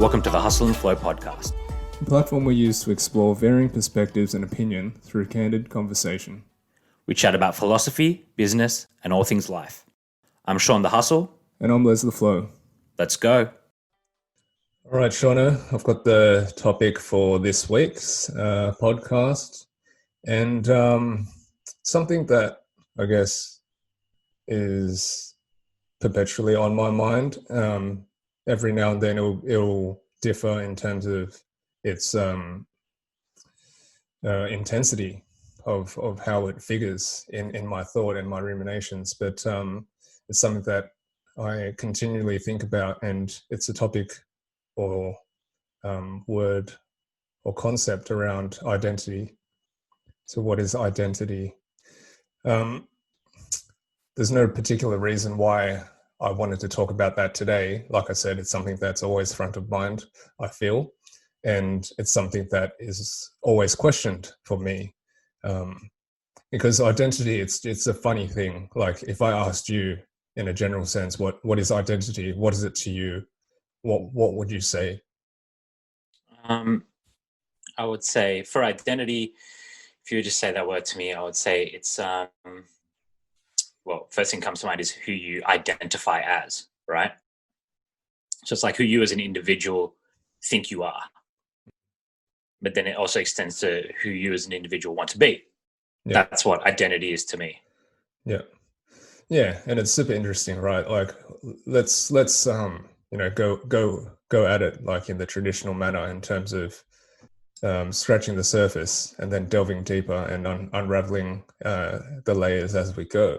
Welcome to the Hustle and Flow podcast. A platform we use to explore varying perspectives and opinion through candid conversation. We chat about philosophy, business, and all things life. I'm Shaun the Hustle. And I'm Les the Flow. Let's go. All right, Shauna, I've got the topic for this week's podcast, and something that I guess is perpetually on my mind. Every now and then it'll differ in terms of its intensity of how it figures in my thought and my ruminations, but it's something that I continually think about, and it's a topic or word or concept around identity. So what is identity? There's no particular reason why I wanted to talk about that today. Like I said, it's something that's always front of mind, I feel, and it's something that is always questioned for me. Because identity, it's a funny thing. Like if I asked you in a general sense, what is identity? What is it to you? What would you say? I would say for identity, if you would just say that word to me, I would say it's, first thing comes to mind is who you identify as, right? So it's like who you as an individual think you are. But then it also extends to who you as an individual want to be. Yeah. That's what identity is to me. Yeah, and it's super interesting, right? Like let's go at it like in the traditional manner in terms of scratching the surface and then delving deeper and unraveling the layers as we go.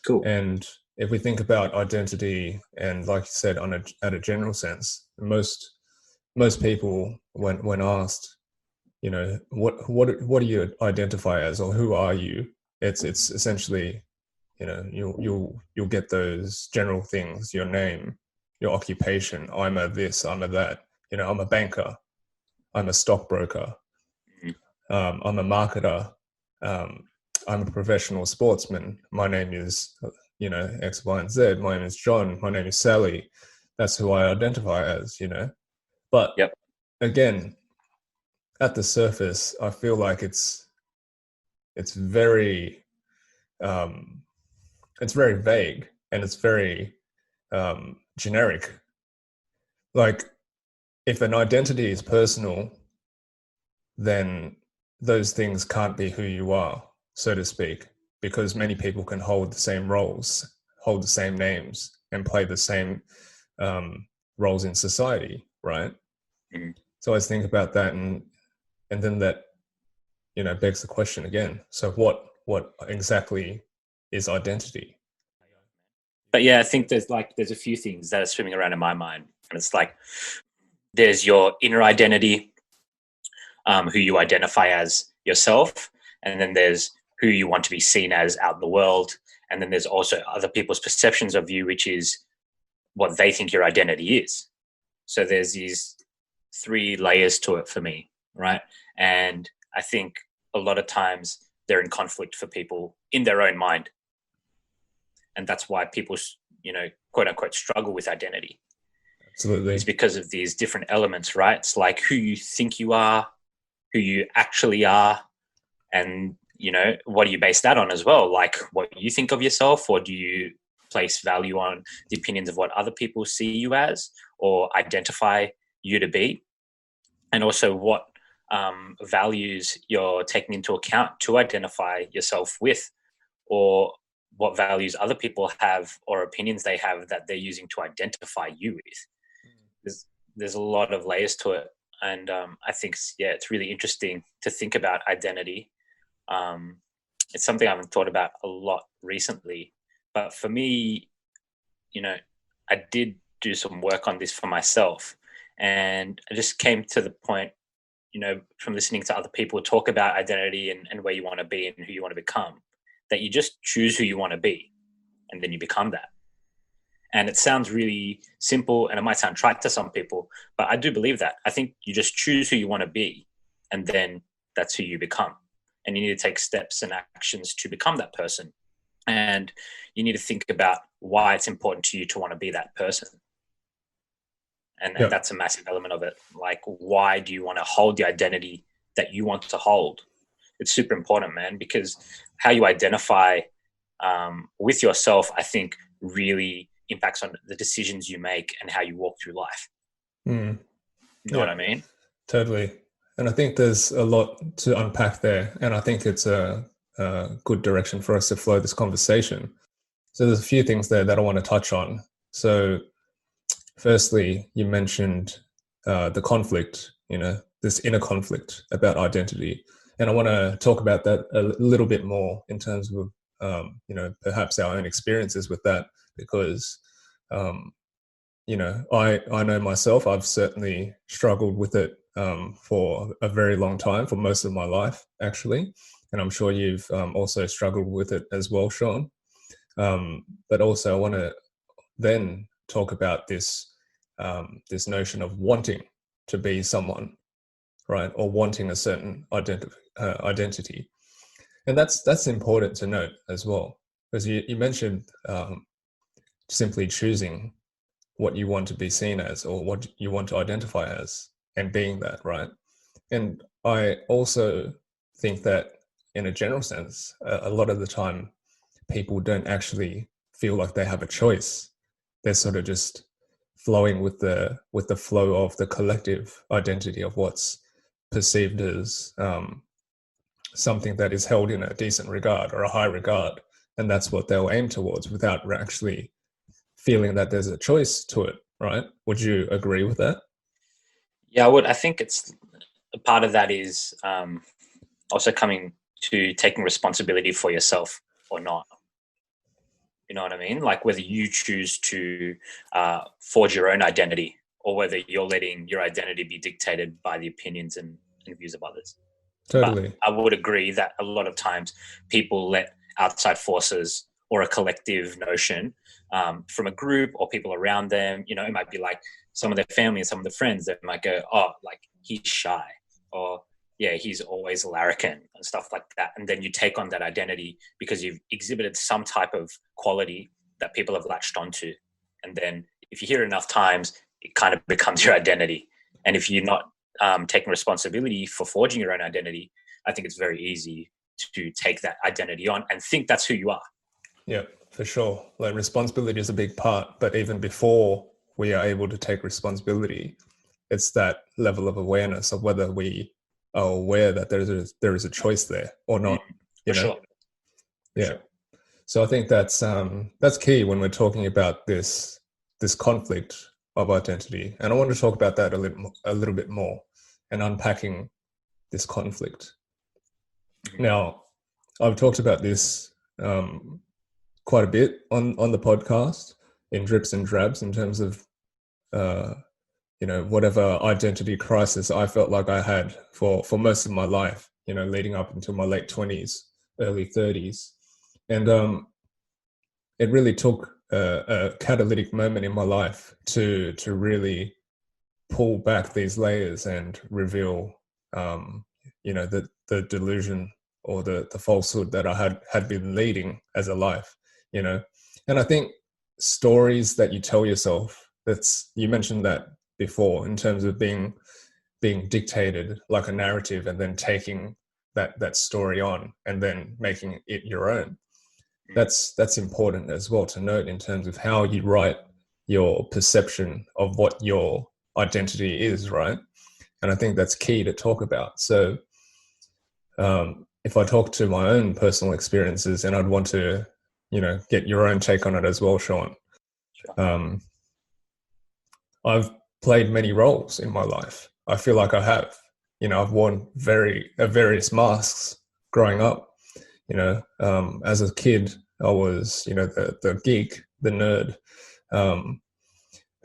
Cool. And if we think about identity, and like you said, at a general sense, most people, when asked, what do you identify as, or who are you? It's essentially, you'll get those general things: your name, your occupation. I'm a this, I'm a that. I'm a banker. I'm a stockbroker. I'm a marketer. I'm a professional sportsman. My name is, X, Y, and Z. My name is John. My name is Sally. That's who I identify as, But again, at the surface, I feel like it's very vague, and it's very generic. Like if an identity is personal, then those things can't be who you are, so to speak, because many people can hold the same roles, hold the same names, and play the same roles in society, right? Mm-hmm. So I always think about that, and then that, begs the question again. So what exactly is identity? But yeah, I think there's a few things that are swimming around in my mind, and it's like there's your inner identity, who you identify as yourself, and then there's who you want to be seen as out in the world, and then there's also other people's perceptions of you, which is what they think your identity is. So there's these three layers to it for me, right? And I think a lot of times they're in conflict for people in their own mind, and that's why people, quote unquote, struggle with identity. Absolutely. It's because of these different elements, right? It's like who you think you are, who you actually are, and what do you base that on as well? Like what you think of yourself, or do you place value on the opinions of what other people see you as or identify you to be? And also what values you're taking into account to identify yourself with, or what values other people have or opinions they have that they're using to identify you with. There's a lot of layers to it. And I think, it's really interesting to think about identity. It's something I haven't thought about a lot recently. But for me, I did do some work on this for myself. And I just came to the point, from listening to other people talk about identity and where you want to be and who you want to become, that you just choose who you want to be and then you become that. And it sounds really simple and it might sound trite to some people, but I do believe that. I think you just choose who you want to be and then that's who you become. And you need to take steps and actions to become that person. And you need to think about why it's important to you to want to be that person. And Yeah. that's a massive element of it. Like, why do you want to hold the identity that you want to hold? It's super important, man, because how you identify with yourself, I think, really impacts on the decisions you make and how you walk through life. Mm. You know Yeah, what I mean? totally. And I think there's a lot to unpack there. And I think it's a good direction for us to flow this conversation. So there's a few things there that I want to touch on. So firstly, you mentioned the conflict, this inner conflict about identity. And I want to talk about that a little bit more in terms of, perhaps our own experiences with that, because, I know myself, I've certainly struggled with it for a very long time, for most of my life, actually. And I'm sure you've also struggled with it as well, Shaun. But also, I want to then talk about this notion of wanting to be someone, right, or wanting a certain identity, and that's important to note as well, because you mentioned simply choosing what you want to be seen as or what you want to identify as and being that, right? And I also think that in a general sense, a lot of the time people don't actually feel like they have a choice. They're sort of just flowing with the flow of the collective identity of what's perceived as something that is held in a decent regard or a high regard, and that's what they'll aim towards without actually feeling that there's a choice to it. Right? Would you agree with that? Yeah, I would. I think it's a part of that is also coming to taking responsibility for yourself or not. You know what I mean? Like whether you choose to forge your own identity or whether you're letting your identity be dictated by the opinions and views of others. But Totally. I would agree that a lot of times people let outside forces or a collective notion from a group or people around them, it might be like some of their family and some of the friends that might go, oh, like he's shy, or yeah, he's always larrikin and stuff like that. And then you take on that identity because you've exhibited some type of quality that people have latched onto. And then if you hear it enough times, it kind of becomes your identity. And if you're not taking responsibility for forging your own identity, I think it's very easy to take that identity on and think that's who you are. Yeah, for sure. Like responsibility is a big part, but even before we are able to take responsibility, it's that level of awareness of whether we are aware that there is a choice there or not. For sure. For Yeah. sure. So I think that's key when we're talking about this conflict of identity, and I want to talk about that a little bit more and unpacking this conflict. Now, I've talked about this quite a bit on the podcast in drips and drabs in terms of uh, whatever identity crisis I felt like I had for most of my life, leading up until my late 20s, early 30s, and it really took a catalytic moment in my life to really pull back these layers and reveal the delusion or the falsehood that I had been leading as a life, and I think stories that you tell yourself, you mentioned that before, in terms of being dictated like a narrative and then taking that story on and then making it your own. That's important as well to note in terms of how you write your perception of what your identity is, right? And I think that's key to talk about. So if I talk to my own personal experiences, and I'd want to get your own take on it as well, Shaun. Sure. I've played many roles in my life. I feel like I have. I've worn various masks growing up. As a kid, I was, the geek, the nerd,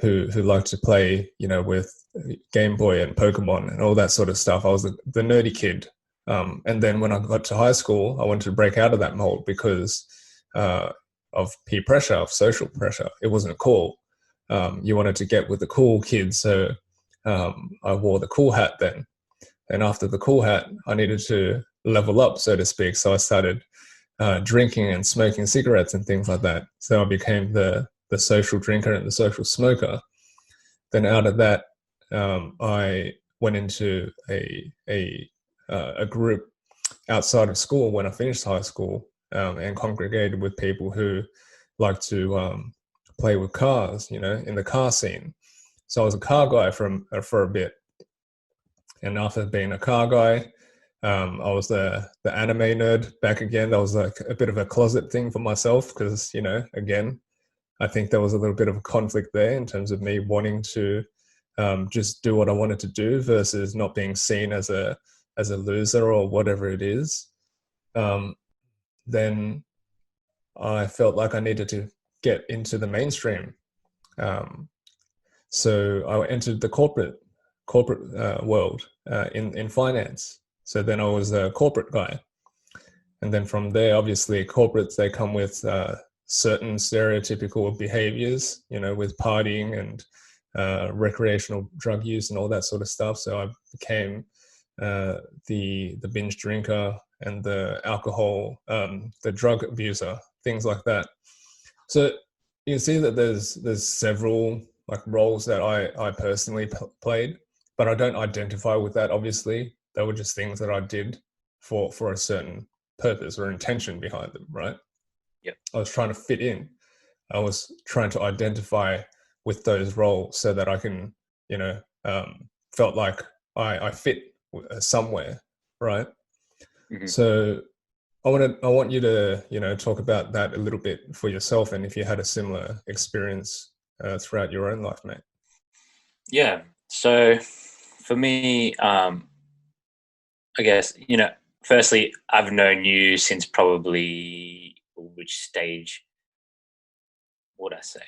who liked to play, with Game Boy and Pokemon and all that sort of stuff. I was the nerdy kid. And then when I got to high school, I wanted to break out of that mold because of peer pressure, of social pressure. It wasn't cool. You wanted to get with the cool kids, so I wore the cool hat then. And after the cool hat, I needed to level up, so to speak. So I started drinking and smoking cigarettes and things like that. So I became the social drinker and the social smoker. Then out of that, I went into a group outside of school when I finished high school, and congregated with people who like to play with cars, in the car scene. So I was a car guy for a bit, and after being a car guy, I was the anime nerd back again. That was like a bit of a closet thing for myself because, again, I think there was a little bit of a conflict there in terms of me wanting to just do what I wanted to do versus not being seen as a loser or whatever it is. Then I felt like I needed to get into the mainstream. Um, so I entered the corporate world in finance. So then I was a corporate guy. And then from there, obviously, corporates, they come with certain stereotypical behaviors, with partying and recreational drug use and all that sort of stuff. So I became the binge drinker and the alcohol, the drug abuser, things like that. So you can see that there's several like roles that I personally played, but I don't identify with that. Obviously, they were just things that I did for a certain purpose or intention behind them, right? Yep. I was trying to fit in. I was trying to identify with those roles so that I can, felt like I fit somewhere, right? Mm-hmm. So I want you to, talk about that a little bit for yourself, and if you had a similar experience throughout your own life, mate. Yeah. So for me, I guess, firstly, I've known you since probably which stage would I say?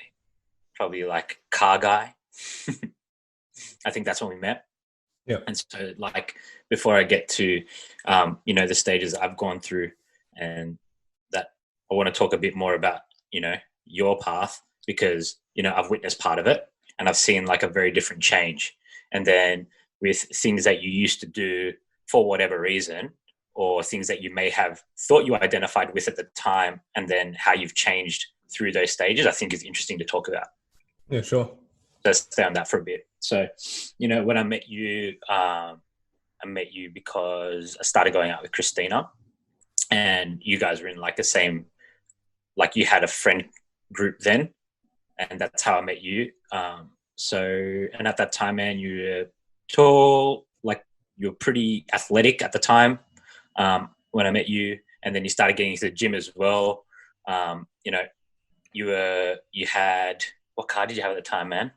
Probably like car guy. I think that's when we met. Yeah. And so, like, before I get to, the stages I've gone through, and that I want to talk a bit more about, your path because, I've witnessed part of it and I've seen like a very different change. And then with things that you used to do for whatever reason, or things that you may have thought you identified with at the time, and then how you've changed through those stages, I think is interesting to talk about. Yeah, sure. Let's stay on that for a bit. So, when I met you, I met you because I started going out with Christina, and you guys were in like the same, like you had a friend group then, and that's how I met you. And at that time, man, you were tall, like you were pretty athletic at the time when I met you, and then you started getting into the gym as well. You had, what car did you have at the time, man?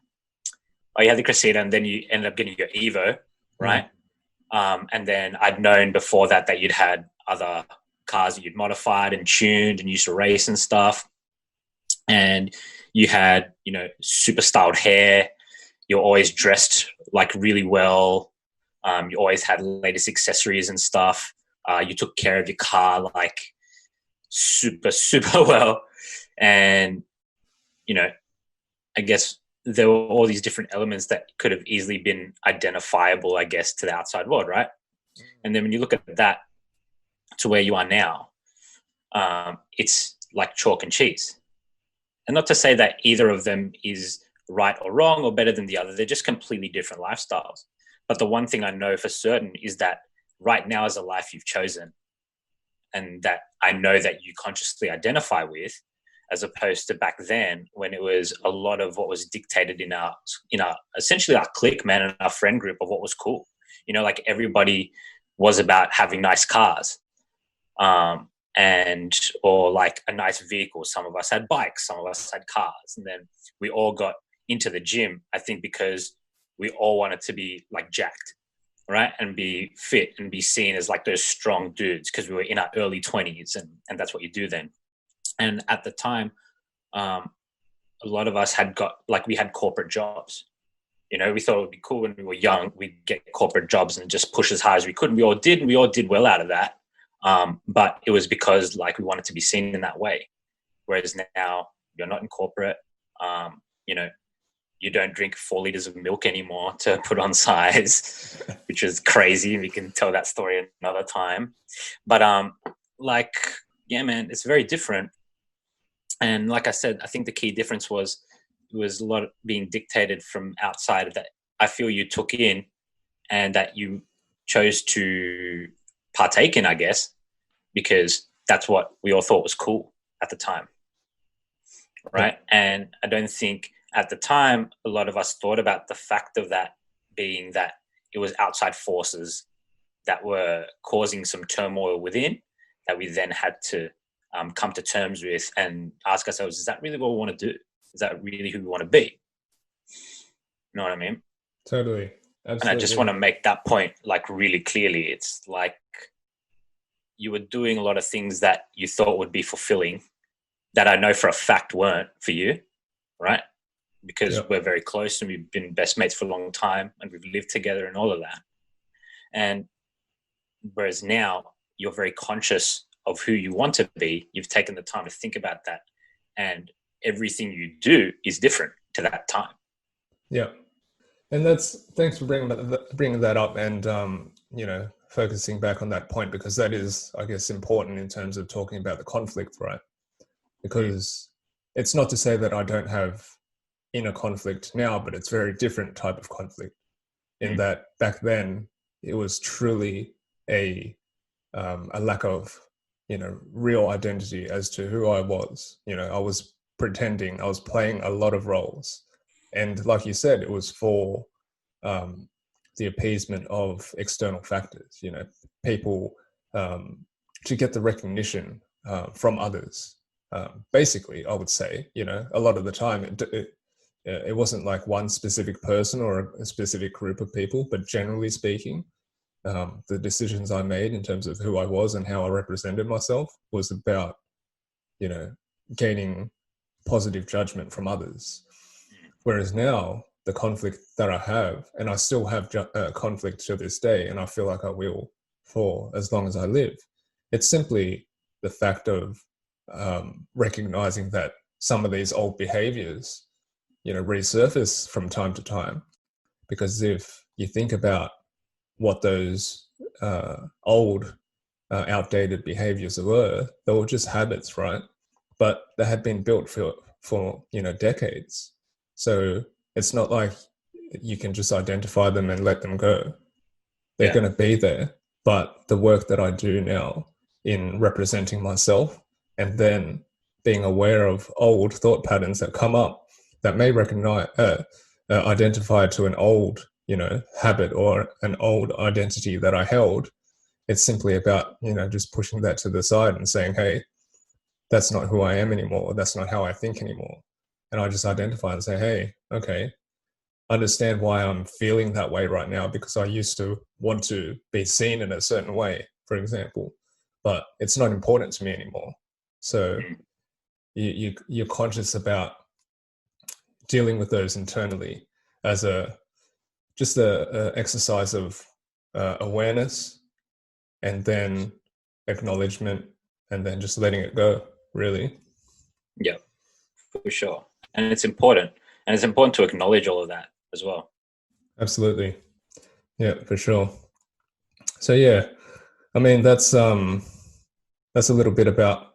Oh, you had the Cressida, and then you ended up getting your Evo, right? And then I'd known before that you'd had other cars that you'd modified and tuned and used to race and stuff. And you had, super styled hair. You're always dressed like really well. You always had latest accessories and stuff. You took care of your car like super, super well. And, I guess there were all these different elements that could have easily been identifiable, I guess, to the outside world, right? And then when you look at that to where you are now, it's like chalk and cheese. And not to say that either of them is right or wrong or better than the other. They're just completely different lifestyles. But the one thing I know for certain is that right now is a life you've chosen, and that I know that you consciously identify with, as opposed to back then when it was a lot of what was dictated in our essentially our clique, man, and our friend group of what was cool. Like everybody was about having nice cars, or like a nice vehicle. Some of us had bikes, some of us had cars, and then we all got into the gym, I think, because we all wanted to be like jacked, right, and be fit and be seen as like those strong dudes because we were in our early 20s, and that's what you do then. And at the time, a lot of us we had corporate jobs. We thought it would be cool when we were young. We'd get corporate jobs and just push as hard as we could. And we all did, and we all did well out of that. But it was because like we wanted to be seen in that way. Whereas now you're not in corporate. You don't drink 4 liters of milk anymore to put on size, which is crazy. We can tell that story another time. But yeah, man, it's very different. And like I said, I think the key difference was was a lot being dictated from outside that I feel you took in and that you chose to partake in, I guess, because that's what we all thought was cool at the time, Yeah. right? And I don't think at the time a lot of us thought about the fact of that being that it was outside forces that were causing some turmoil within that we then had to come to terms with and ask ourselves, is that really what we want to do? Is that really who we want to be? You know what I mean? Totally. And I just want Absolutely. to make that point like really clearly. It's like you were doing a lot of things that you thought would be fulfilling that I know for a fact weren't for you, right? Yeah. Because we're very close and we've been best mates for a long time and we've lived together and all of that. And whereas now you're very conscious of who you want to be, you've taken the time to think about that, and everything you do is different to that time. Yeah. And that's thanks for bringing that up, and focusing back on that point, because that is, I guess, important in terms of talking about the conflict, right? Mm. Because it's not to say that I don't have inner conflict now, but it's a very different type of conflict. In Mm. that back then it was truly a lack of real identity as to who I was. I was pretending, I was playing a lot of roles, and like you said, it was for um, the appeasement of external factors. People, to get the recognition from others. Basically, I would say, a lot of the time it wasn't like one specific person or a specific group of people, but generally speaking, the decisions I made in terms of who I was and how I represented myself was about, you know, gaining positive judgment from others. Whereas now, the conflict that I have, and I still have conflict to this day, and I feel like I will for as long as I live, it's simply the fact of recognizing that some of these old behaviors, resurface from time to time. Because if you think about what those old, outdated behaviors were, they were just habits, right? But they had been built for decades. So it's not like you can just identify them and let them go. They're Yeah. going to be there. But the work that I do now in representing myself, and then being aware of old thought patterns that come up that may recognize, identify to an old, habit or an old identity that I held. It's simply about, just pushing that to the side and saying, hey, that's not who I am anymore. That's not how I think anymore. And I just identify and say, hey, okay, understand why I'm feeling that way right now, because I used to want to be seen in a certain way, for example, but it's not important to me anymore. So Mm. you're conscious about dealing with those internally as a exercise of awareness, and then acknowledgement, and then just letting it go, really. Yeah, for sure. And it's important. And it's important to acknowledge all of that as well. Absolutely. Yeah, for sure. So yeah, I mean, that's a little bit about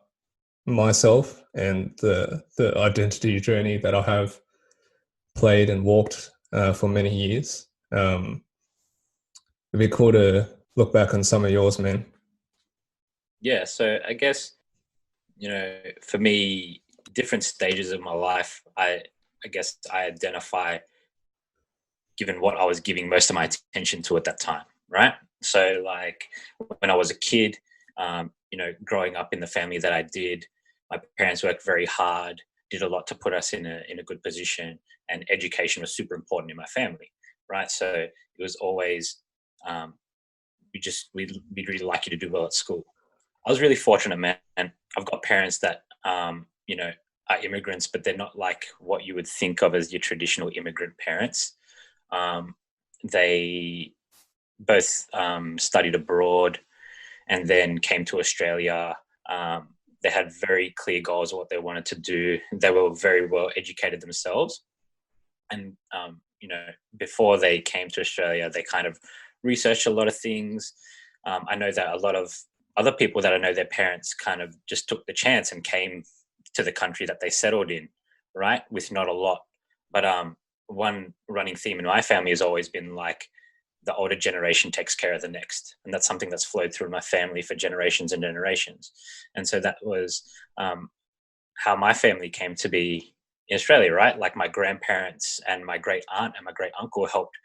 myself and the identity journey that I have played and walked for many years. It'd be cool to look back on some of yours, man. Yeah. So I guess, for me, different stages of my life, I guess I identify given what I was giving most of my attention to at that time, right? So, like when I was a kid, growing up in the family that I did, my parents worked very hard, did a lot to put us in a good position, and education was super important in my family, right? So it was always um, we'd really like you to do well at school. I was really fortunate, man. And I've got parents that are immigrants, but they're not like what you would think of as your traditional immigrant parents. Um, they both studied abroad and then came to Australia. They had very clear goals of what they wanted to do. They were very well educated themselves. And, before they came to Australia, they kind of researched a lot of things. I know that a lot of other people that I know their parents kind of just took the chance and came to the country that they settled in, right? With not a lot. But one running theme in my family has always been like the older generation takes care of the next, and that's something that's flowed through my family for generations and generations. And so that was how my family came to be in Australia, right? Like my grandparents and my great aunt and my great uncle helped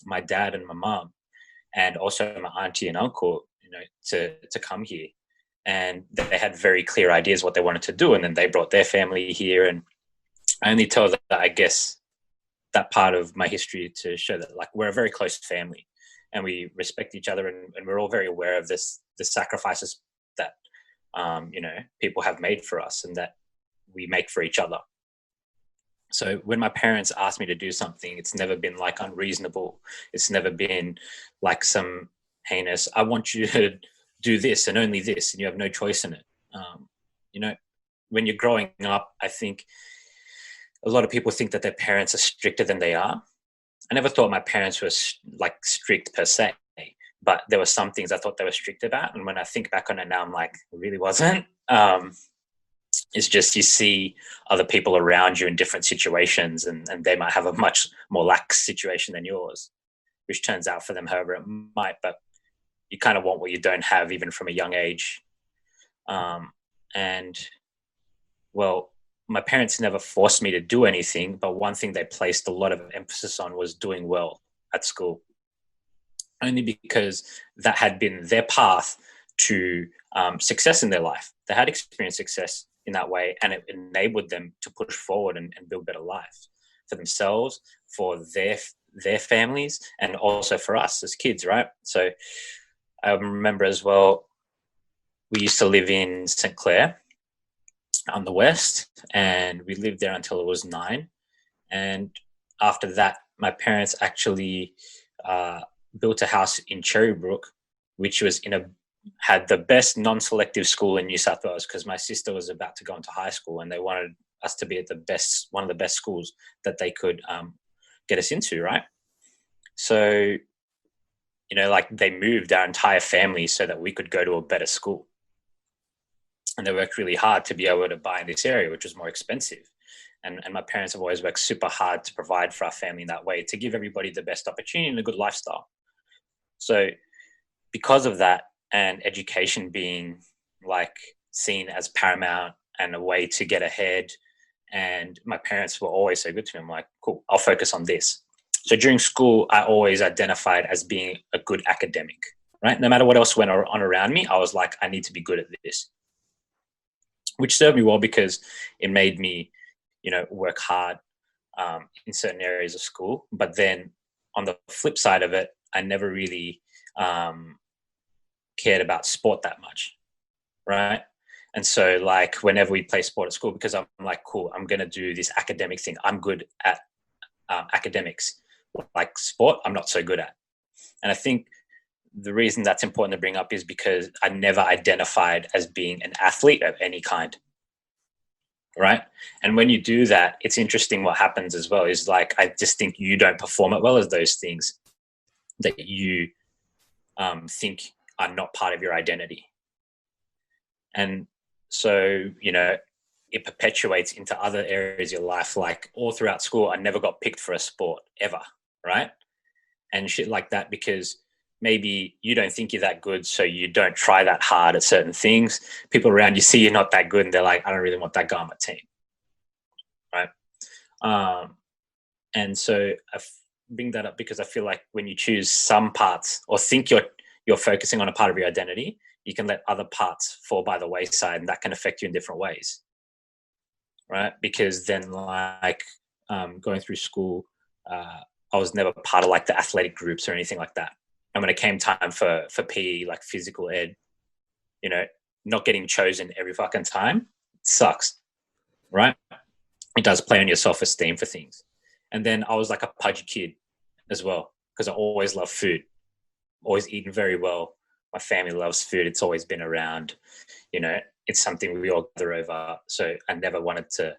my dad and my mom, and also my auntie and uncle, to come here. And they had very clear ideas what they wanted to do, and then they brought their family here. And I only tell that, I guess, that part of my history to show that like we're a very close family, and we respect each other, and we're all very aware of the sacrifices that people have made for us and that we make for each other. So when my parents ask me to do something, it's never been like unreasonable. It's never been like some heinous, I want you to do this and only this, and you have no choice in it. You know, when you're growing up, I think a lot of people think that their parents are stricter than they are. I never thought my parents were like strict per se, but there were some things I thought they were strict about. And when I think back on it now, I'm like, it really wasn't. It's just you see other people around you in different situations, and they might have a much more lax situation than yours, which turns out for them however it might. But you kind of want what you don't have, even from a young age. And well, my parents never forced me to do anything, but one thing they placed a lot of emphasis on was doing well at school, only because that had been their path to success in their life. They had experienced success in that way, and it enabled them to push forward and build better lives for themselves, for their families, and also for us as kids, right? So I remember as well, we used to live in St. Clair on the west, and we lived there until it was 9. And after that, my parents actually built a house in Cherrybrook, which was had the best non-selective school in New South Wales, because my sister was about to go into high school, and they wanted us to be at one of the best schools that they could get us into, right? So, like they moved our entire family so that we could go to a better school. And they worked really hard to be able to buy in this area, which was more expensive. And my parents have always worked super hard to provide for our family in that way, to give everybody the best opportunity and a good lifestyle. So because of that, and education being like seen as paramount and a way to get ahead, and my parents were always so good to me, I'm like, cool, I'll focus on this. So during school, I always identified as being a good academic, right? No matter what else went on around me, I was like, I need to be good at this, which served me well because it made me, work hard in certain areas of school. But then on the flip side of it, I never really cared about sport that much, right? And so like whenever we play sport at school, because I'm like, cool, I'm going to do this academic thing. I'm good at academics. Like sport, I'm not so good at. And I think the reason that's important to bring up is because I never identified as being an athlete of any kind, right? And when you do that, it's interesting what happens as well is like, I just think you don't perform it well as those things that you think are not part of your identity. And so, it perpetuates into other areas of your life. Like all throughout school, I never got picked for a sport ever, right? And shit like that, because maybe you don't think you're that good, so you don't try that hard at certain things. People around you see you're not that good, and they're like, I don't really want that guy on my team, right? And so I bring that up because I feel like when you choose some parts or think you're focusing on a part of your identity, you can let other parts fall by the wayside, and that can affect you in different ways, right? Because then like going through school, I was never part of like the athletic groups or anything like that. And when it came time for PE, like physical ed, not getting chosen every fucking time sucks, right? It does play on your self-esteem for things. And then I was like a pudgy kid as well, because I always loved food, always eaten very well. My family loves food. It's always been around, it's something we all gather over. So I never wanted to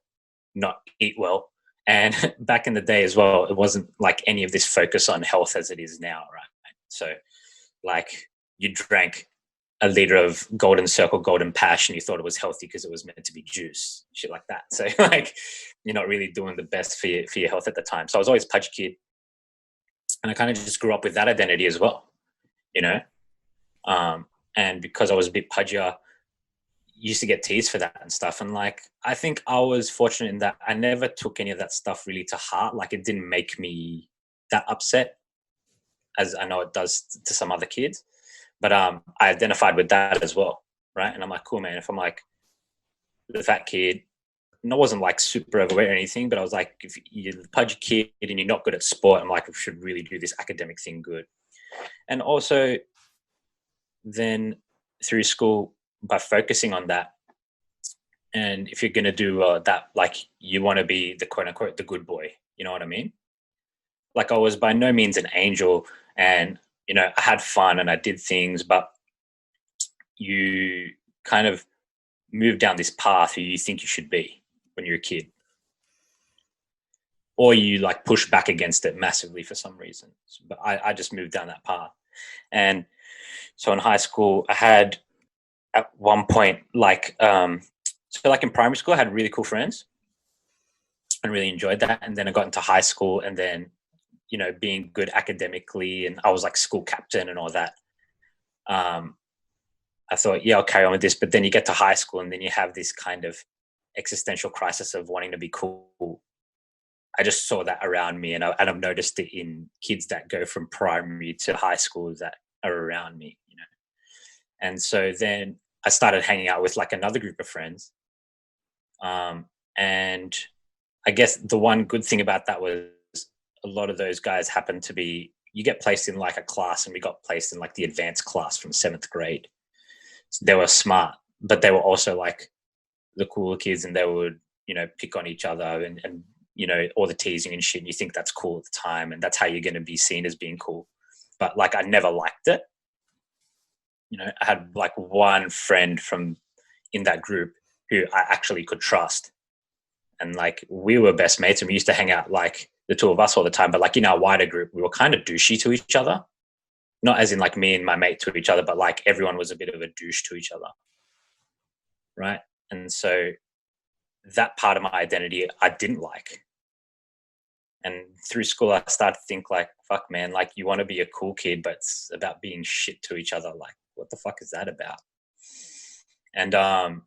not eat well. And back in the day as well, it wasn't like any of this focus on health as it is now, right? So like you drank a liter of Golden Circle Golden Passion, you thought it was healthy because it was meant to be juice, shit like that. So like, you're not really doing the best for your health at the time. So I was always a pudgy kid, and I kind of just grew up with that identity as well, you know. And because I was a bit pudgier, used to get teased for that and stuff. And like, I think I was fortunate in that I never took any of that stuff really to heart. Like, it didn't make me that upset as I know it does to some other kids. But I identified with that as well, right? And I'm like, cool, man. If I'm like the fat kid, and I wasn't like super overweight or anything, but I was like, if you're the pudgy kid and you're not good at sport, I'm like, we should really do this academic thing good. And also then through school, by focusing on that, and if you're going to do that, like, you want to be the quote unquote the good boy, you know what I mean? Like, I was by no means an angel, and you know, I had fun and I did things, but you kind of move down this path who you think you should be when you're a kid, or you like push back against it massively for some reason. But I just moved down that path. And so in high school, I had at one point, like, so like in primary school, I had really cool friends and really enjoyed that. And then I got into high school, and then, you know, being good academically, and I was like school captain and all that. I thought, yeah, I'll carry on with this. But then you get to high school, and then you have this kind of existential crisis of wanting to be cool. I just saw that around me, and I've noticed it in kids that go from primary to high school that are around me, you know. And so then I started hanging out with like another group of friends. And I guess the one good thing about that was a lot of those guys happened to be, you get placed in like a class, and we got placed in like the advanced class from 7th grade. So they were smart, but they were also like the cooler kids, and they would, you know, pick on each other and you know, all the teasing and shit. And you think that's cool at the time, and that's how you're going to be seen as being cool. But like, I never liked it. You know, I had like one friend from in that group who I actually could trust. And like, we were best mates, and we used to hang out like the two of us all the time. But like in our wider group, we were kind of douchey to each other. Not as in like me and my mate to each other, but like everyone was a bit of a douche to each other. Right. And so that part of my identity I didn't like. And through school, I started to think like, fuck, man, like, you want to be a cool kid, but it's about being shit to each other. Like, what the fuck is that about? And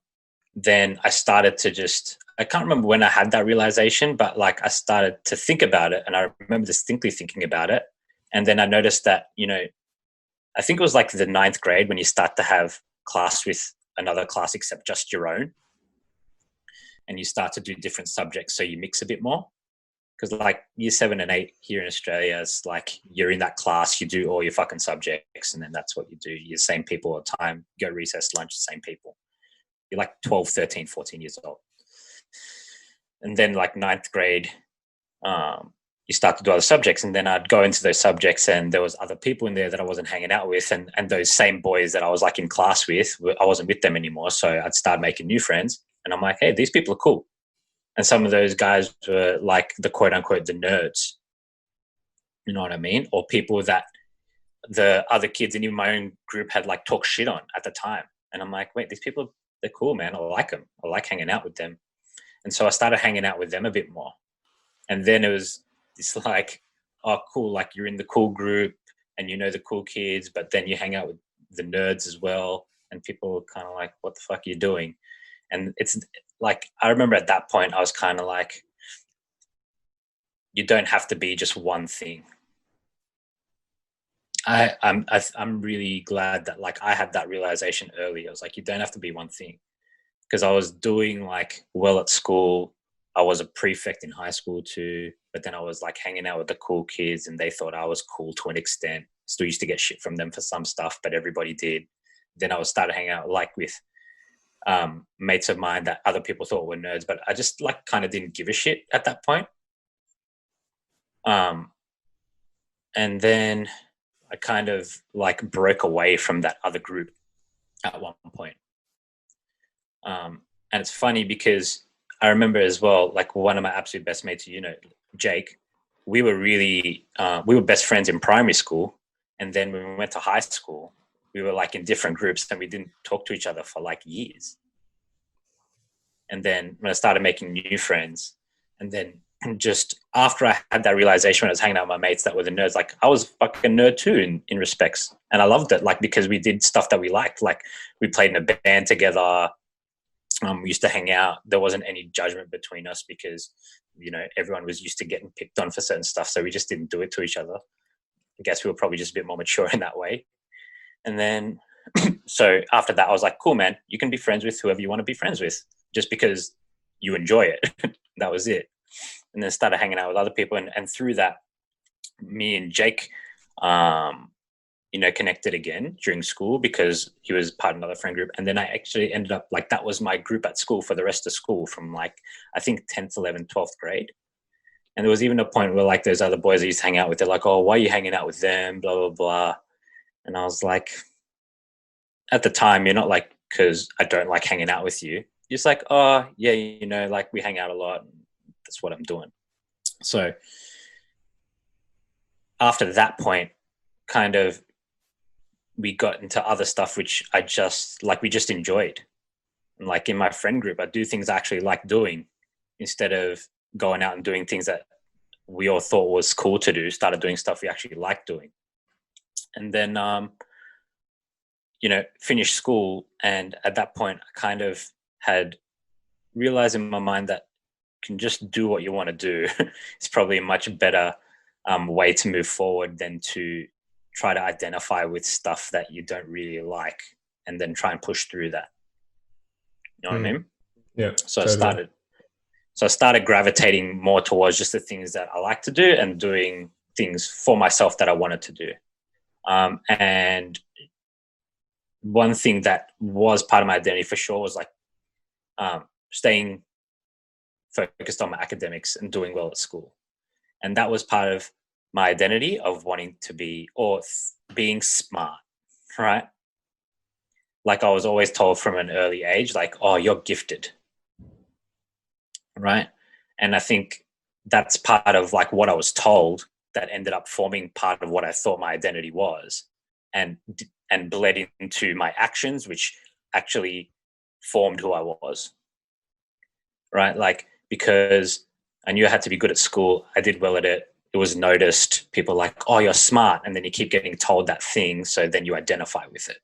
then I started to just, I can't remember when I had that realization, but like, I started to think about it, and I remember distinctly thinking about it. And then I noticed that, you know, I think it was like the 9th grade when you start to have class with another class except just your own, and you start to do different subjects, so you mix a bit more. Because like year 7 and 8 here in Australia, it's like you're in that class, you do all your fucking subjects, and then that's what you do. You're the same people all the time. You go recess, lunch, the same people. You're like 12, 13, 14 years old. And then like 9th grade, you start to do other subjects, and then I'd go into those subjects, and there was other people in there that I wasn't hanging out with, and those same boys that I was like in class with, I wasn't with them anymore. So I'd start making new friends, and I'm like, hey, these people are cool. And some of those guys were like the quote unquote the nerds, you know what I mean? Or people that the other kids and even my own group had like talk shit on at the time. And I'm like, wait, these people, they're cool, man. I like them. I like hanging out with them. And so I started hanging out with them a bit more. And then it was this like, oh, cool. Like, you're in the cool group and you know the cool kids, but then you hang out with the nerds as well. And people are kind of like, what the fuck are you doing? And it's like, I remember at that point, I was kind of like, you don't have to be just one thing. I'm really glad that like I had that realization early. I was like, you don't have to be one thing, because I was doing like well at school. I was a prefect in high school too, but then I was like hanging out with the cool kids, and they thought I was cool to an extent. Still used to get shit from them for some stuff, but everybody did. Then I was started hanging out like with mates of mine that other people thought were nerds, but I just like kind of didn't give a shit at that point. And then I kind of like broke away from that other group at one point. And it's funny because I remember as well, like one of my absolute best mates, you know, Jake, we were best friends in primary school. And then when we went to high school, we were like in different groups and we didn't talk to each other for like years. And then when I started making new friends, and then just after I had that realization when I was hanging out with my mates that were the nerds, like I was fucking nerd too in respects. And I loved it, like, because we did stuff that we liked. Like we played in a band together. We used to hang out. There wasn't any judgment between us because, you know, everyone was used to getting picked on for certain stuff. So we just didn't do it to each other. I guess we were probably just a bit more mature in that way. And then, so after that, I was like, cool, man, you can be friends with whoever you want to be friends with just because you enjoy it. That was it. And then started hanging out with other people. And through that, me and Jake, you know, connected again during school because he was part of another friend group. And then I actually ended up like, that was my group at school for the rest of school from like, I think 10th, 11th, 12th grade. And there was even a point where like those other boys I used to hang out with, they're like, oh, why are you hanging out with them? Blah, blah, blah. And I was like, at the time, you're not like, because I don't like hanging out with you. You're just like, oh, yeah, you know, like we hang out a lot. And that's what I'm doing. So after that point, kind of, we got into other stuff, which I just, like, we just enjoyed. And like in my friend group, I do things I actually like doing instead of going out and doing things that we all thought was cool to do, started doing stuff we actually like doing. And then, you know, finished school. And at that point, I kind of had realized in my mind that you can just do what you want to do. It's probably a much better way to move forward than to try to identify with stuff that you don't really like and then try and push through that. You know what I mean? Yeah. So totally. I started gravitating more towards just the things that I like to do and doing things for myself that I wanted to do. And one thing that was part of my identity for sure was like staying focused on my academics and doing well at school. And that was part of my identity of wanting to be, or being smart, right? Like I was always told from an early age, like, oh, you're gifted, right? And I think that's part of like what I was told that ended up forming part of what I thought my identity was, and bled into my actions, which actually formed who I was, right? Like, because I knew I had to be good at school. I did well at it. It was noticed. People were like, oh, you're smart. And then you keep getting told that thing. So then you identify with it.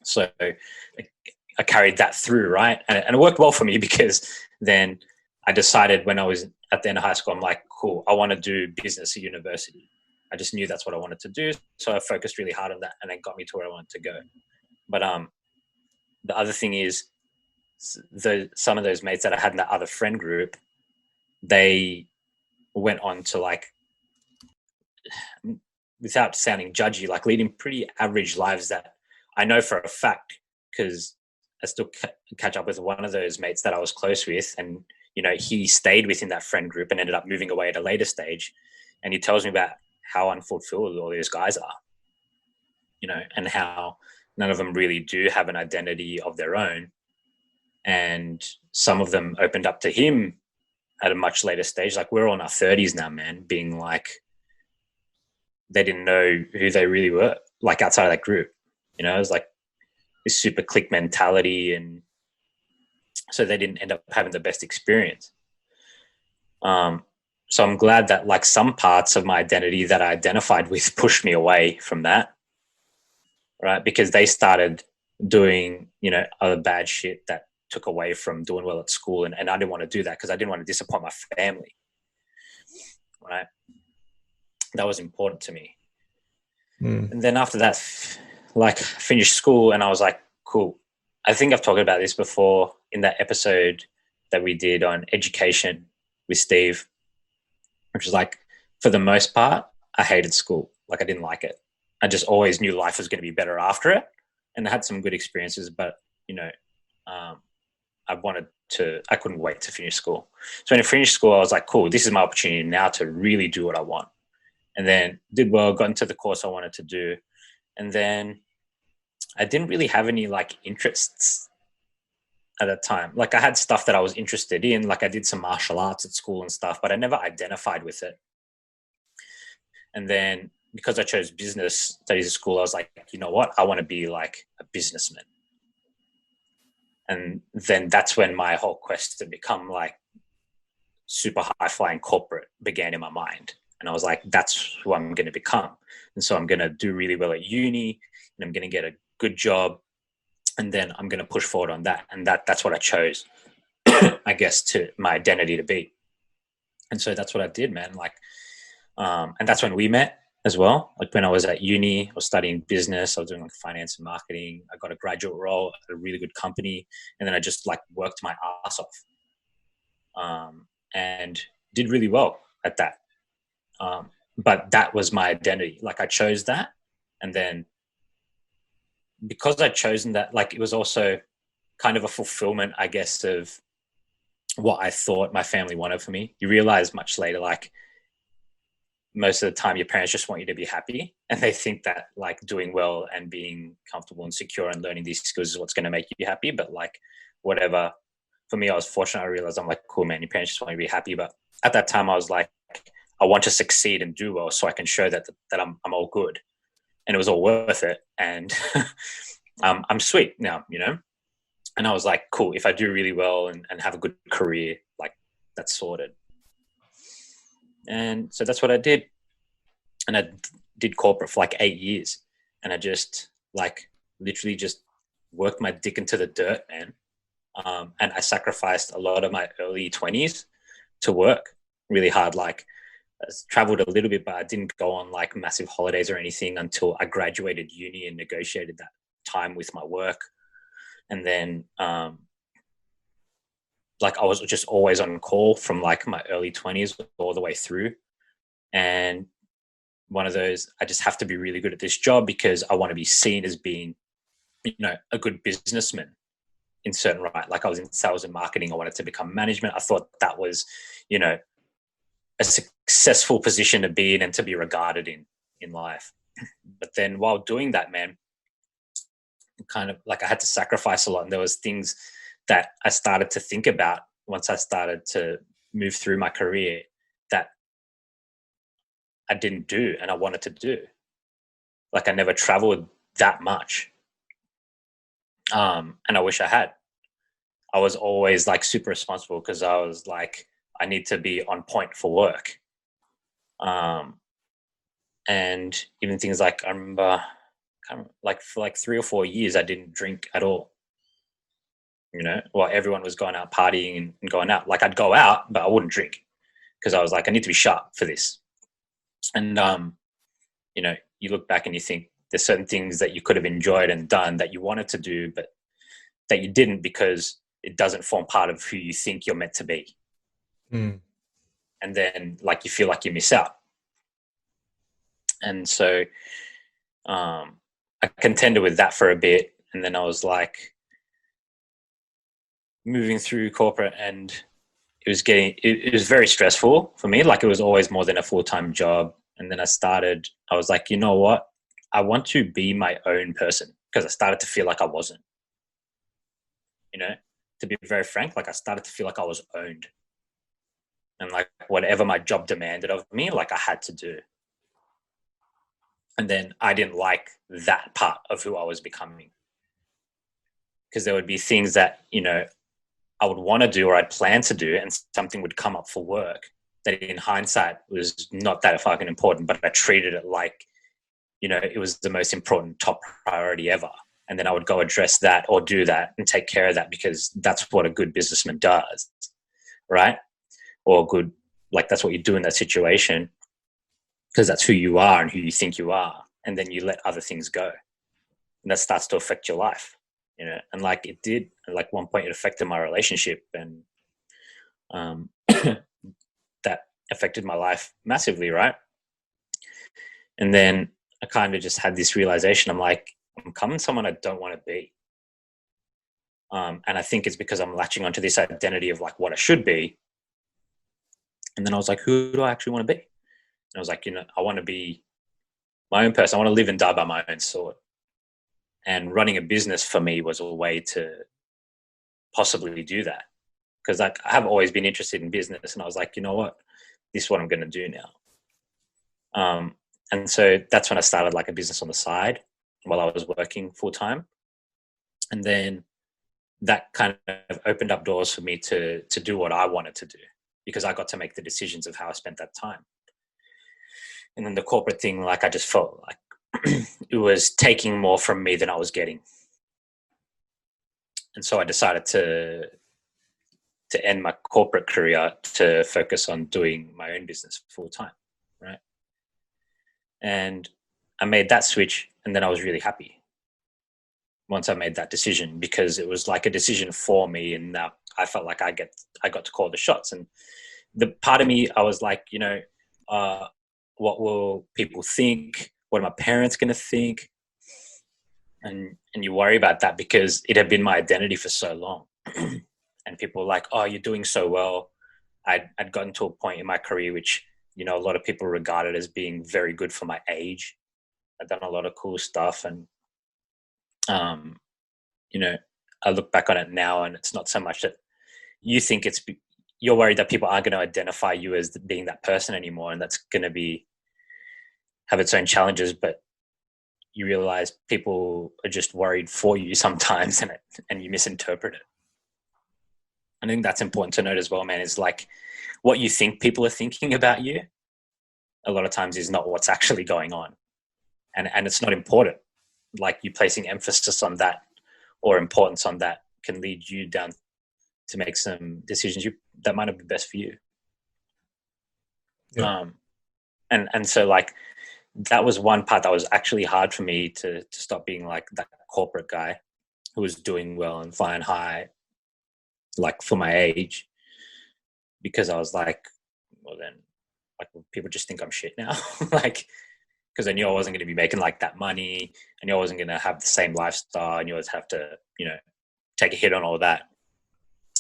So I carried that through, right? And it worked well for me because then I decided when I was at the end of high school, I'm like, cool, I want to do business at university. I just knew that's what I wanted to do. So I focused really hard on that and it got me to where I wanted to go. But the other thing is, some of those mates that I had in that other friend group, they went on to like, without sounding judgy, like leading pretty average lives that I know for a fact, because I still catch up with one of those mates that I was close with, and you know, he stayed within that friend group and ended up moving away at a later stage. And he tells me about how unfulfilled all these guys are, you know, and how none of them really do have an identity of their own. And some of them opened up to him at a much later stage. Like we're all in our 30s now, man, being like, they didn't know who they really were, like outside of that group. You know, it was like this super clique mentality, and so they didn't end up having the best experience. So I'm glad that like some parts of my identity that I identified with pushed me away from that, right? Because they started doing, you know, other bad shit that took away from doing well at school. And I didn't want to do that because I didn't want to disappoint my family, right? That was important to me. And then after that, like finished school and I was like, cool. I think I've talked about this before in that episode that we did on education with Steve, which is like, for the most part, I hated school. Like I didn't like it. I just always knew life was going to be better after it. And I had some good experiences, but you know, I couldn't wait to finish school. So when I finished school, I was like, cool, this is my opportunity now to really do what I want. And then did well, got into the course I wanted to do. And then I didn't really have any like interests at that time. Like I had stuff that I was interested in, like I did some martial arts at school and stuff, but I never identified with it. And then because I chose business studies at school, I was like, you know what? I want to be like a businessman. And then that's when my whole quest to become like super high flying corporate began in my mind. And I was like, that's who I'm going to become. And so I'm going to do really well at uni, and I'm going to get a good job, and then I'm going to push forward on that. And that's what I chose, I guess, to my identity to be. And so that's what I did, man. Like, and that's when we met as well. Like when I was at uni, I was studying business. I was doing like finance and marketing. I got a graduate role at a really good company, and then I just like worked my ass off, and did really well at that. But that was my identity. Like I chose that, and then because I'd chosen that, like it was also kind of a fulfillment, I guess, of what I thought my family wanted for me. You realize much later, like most of the time your parents just want you to be happy, and they think that like doing well and being comfortable and secure and learning these skills is what's going to make you happy. But like whatever, for me, I was fortunate. I realized I'm like, cool, man, your parents just want you to be happy. But at that time I was like, I want to succeed and do well so I can show that I'm all good. And it was all worth it. And I'm sweet now, you know? And I was like, cool, if I do really well and have a good career, like that's sorted. And so that's what I did. And I did corporate for like 8 years. And I just like literally just worked my dick into the dirt, man. And I sacrificed a lot of my early 20s to work really hard. Like I traveled a little bit, but I didn't go on like massive holidays or anything until I graduated uni and negotiated that time with my work. And then like I was just always on call from like my early 20s all the way through. And one of those, I just have to be really good at this job because I want to be seen as being, you know, a good businessman in certain right. Like I was in sales and marketing. I wanted to become management. I thought that was, you know, a successful position to be in and to be regarded in life. But then while doing that, man, kind of like I had to sacrifice a lot. And there was things that I started to think about once I started to move through my career that I didn't do and I wanted to do. Like I never traveled that much. And I wish I had. I was always like super responsible because I was like, I need to be on point for work. And even things like I remember like for like 3 or 4 years, I didn't drink at all. You know, while everyone was going out partying and going out, like I'd go out, but I wouldn't drink because I was like, I need to be sharp for this. And, you know, you look back and you think there's certain things that you could have enjoyed and done that you wanted to do, but that you didn't because it doesn't form part of who you think you're meant to be. Mm. And then like you feel like you miss out. And so I contended with that for a bit. And then I was like moving through corporate, and it was very stressful for me. Like it was always more than a full-time job. And then I was like, you know what? I want to be my own person because I started to feel like I wasn't, you know, to be very frank, like I started to feel like I was owned. And like whatever my job demanded of me, like I had to do. And then I didn't like that part of who I was becoming. Because there would be things that, you know, I would want to do or I'd plan to do, and something would come up for work that in hindsight was not that fucking important, but I treated it like, you know, it was the most important top priority ever. And then I would go address that or do that and take care of that because that's what a good businessman does, right? Or good, like that's what you do in that situation because that's who you are and who you think you are. And then you let other things go. And that starts to affect your life, you know, and like it did, like one point it affected my relationship, and that affected my life massively, right? And then I kind of just had this realization. I'm like, I'm becoming someone I don't want to be. And I think it's because I'm latching onto this identity of like what I should be. And then I was like, who do I actually want to be? And I was like, you know, I want to be my own person. I want to live and die by my own sword. And running a business for me was a way to possibly do that. Because like I have always been interested in business, and I was like, you know what, this is what I'm going to do now. And so that's when I started like a business on the side while I was working full time. And then that kind of opened up doors for me to do what I wanted to do, because I got to make the decisions of how I spent that time. And then the corporate thing, like I just felt like it was taking more from me than I was getting. And so I decided to end my corporate career to focus on doing my own business full time, right? And I made that switch, and then I was really happy once I made that decision, because it was like a decision for me, and now I felt like I got to call the shots. And the part of me, I was like, what will people think? What are my parents going to think? And you worry about that because it had been my identity for so long. And people were like, oh, you're doing so well. I'd gotten to a point in my career which, a lot of people regarded as being very good for my age. I'd done a lot of cool stuff, and I look back on it now, and it's not so much that you think you're worried that people aren't going to identify you as being that person anymore, and that's going to have its own challenges. But you realize people are just worried for you sometimes, and you misinterpret it. I think that's important to note as well, man. Is like what you think people are thinking about you a lot of times is not what's actually going on, and it's not important. Like you placing emphasis on that or importance on that can lead you down to make some decisions that might not be best for you. Yeah. And so like that was one part that was actually hard for me to stop being like that corporate guy who was doing well and flying high, like for my age, because I was like, well then, like people just think I'm shit now, like because I knew I wasn't going to be making like that money. I knew I wasn't going to have the same lifestyle. I knew I'd have to, take a hit on all that.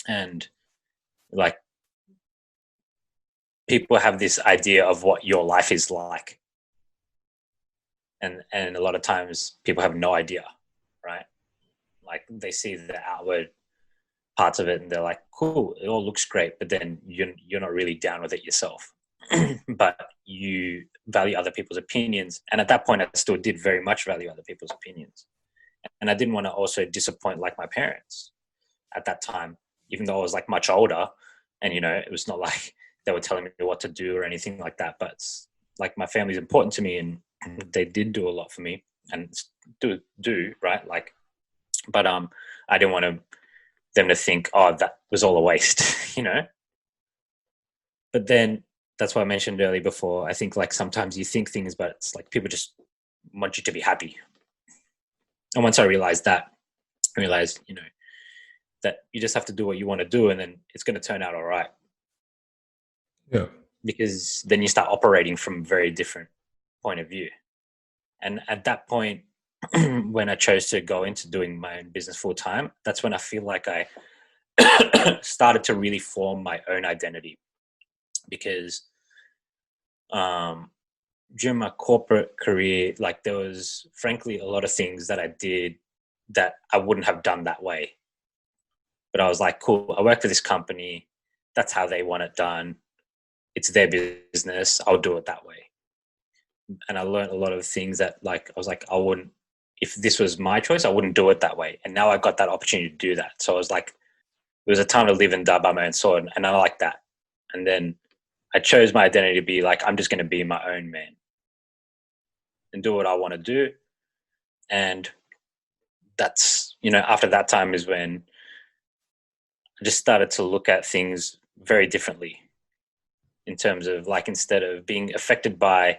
And like people have this idea of what your life is like. And a lot of times people have no idea, right? Like they see the outward parts of it and they're like, cool, it all looks great, but then you're not really down with it yourself. But you value other people's opinions. And at that point, I still did very much value other people's opinions. And I didn't want to also disappoint like my parents at that time, even though I was like much older. And, it was not like they were telling me what to do or anything like that. But like my family's important to me, and they did do a lot for me and do right. Like, but I didn't want them to think, oh, that was all a waste, But then that's what I mentioned earlier before. I think like sometimes you think things, but it's like people just want you to be happy. And once I realized that, that you just have to do what you want to do, and then it's going to turn out all right. Yeah. Because then you start operating from a very different point of view. And at that point, when I chose to go into doing my own business full time, that's when I feel like I started to really form my own identity. Because during my corporate career, like there was frankly a lot of things that I did that I wouldn't have done that way. But I was like, cool, I work for this company. That's how they want it done. It's their business. I'll do it that way. And I learned a lot of things that like, I was like, if this was my choice, I wouldn't do it that way. And now I got that opportunity to do that. So I was like, it was a time to live and die by my own sword. And I like that. And then I chose my identity to be like, I'm just going to be my own man and do what I want to do. And that's, after that time is when I just started to look at things very differently, in terms of like, instead of being affected by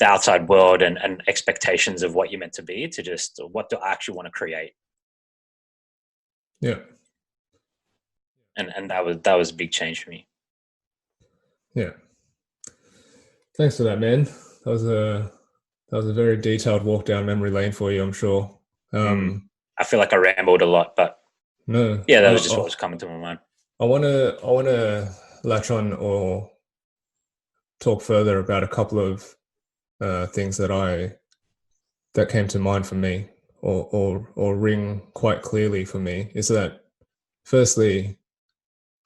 the outside world and expectations of what you're meant to be, to just what do I actually want to create. Yeah. And that was a big change for me. Yeah. Thanks for that, man. That was a very detailed walk down memory lane for you, I'm sure. I feel like I rambled a lot, but No. yeah, that was just what was coming to my mind. I wanna latch on or talk further about a couple of things that came to mind for me, or ring quite clearly for me. Is that firstly,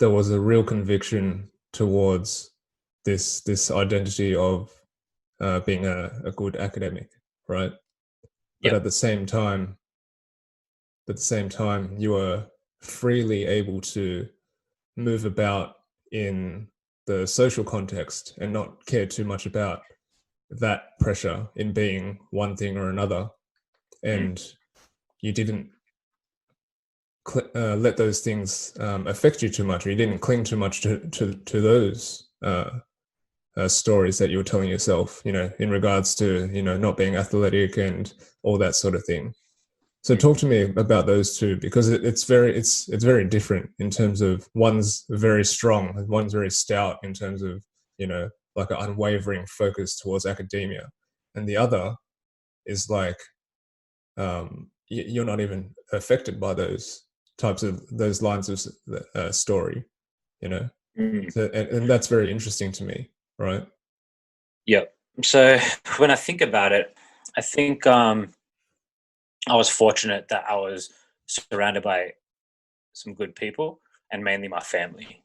there was a real conviction towards this identity of being a good academic, right? But Yep. at the same time, you were freely able to move about in the social context and not care too much about that pressure in being one thing or another. Mm. And you didn't let those things affect you too much, or you didn't cling too much to those stories that you were telling yourself, in regards to, not being athletic and all that sort of thing. So Mm. talk to me about those two, because it's very different in terms of one's very strong and one's very stout in terms of, like an unwavering focus towards academia, and the other is like you're not even affected by those lines of story, you know. Mm. So and that's very interesting to me, right? Yep. So when I think about it, I think I was fortunate that I was surrounded by some good people and mainly my family,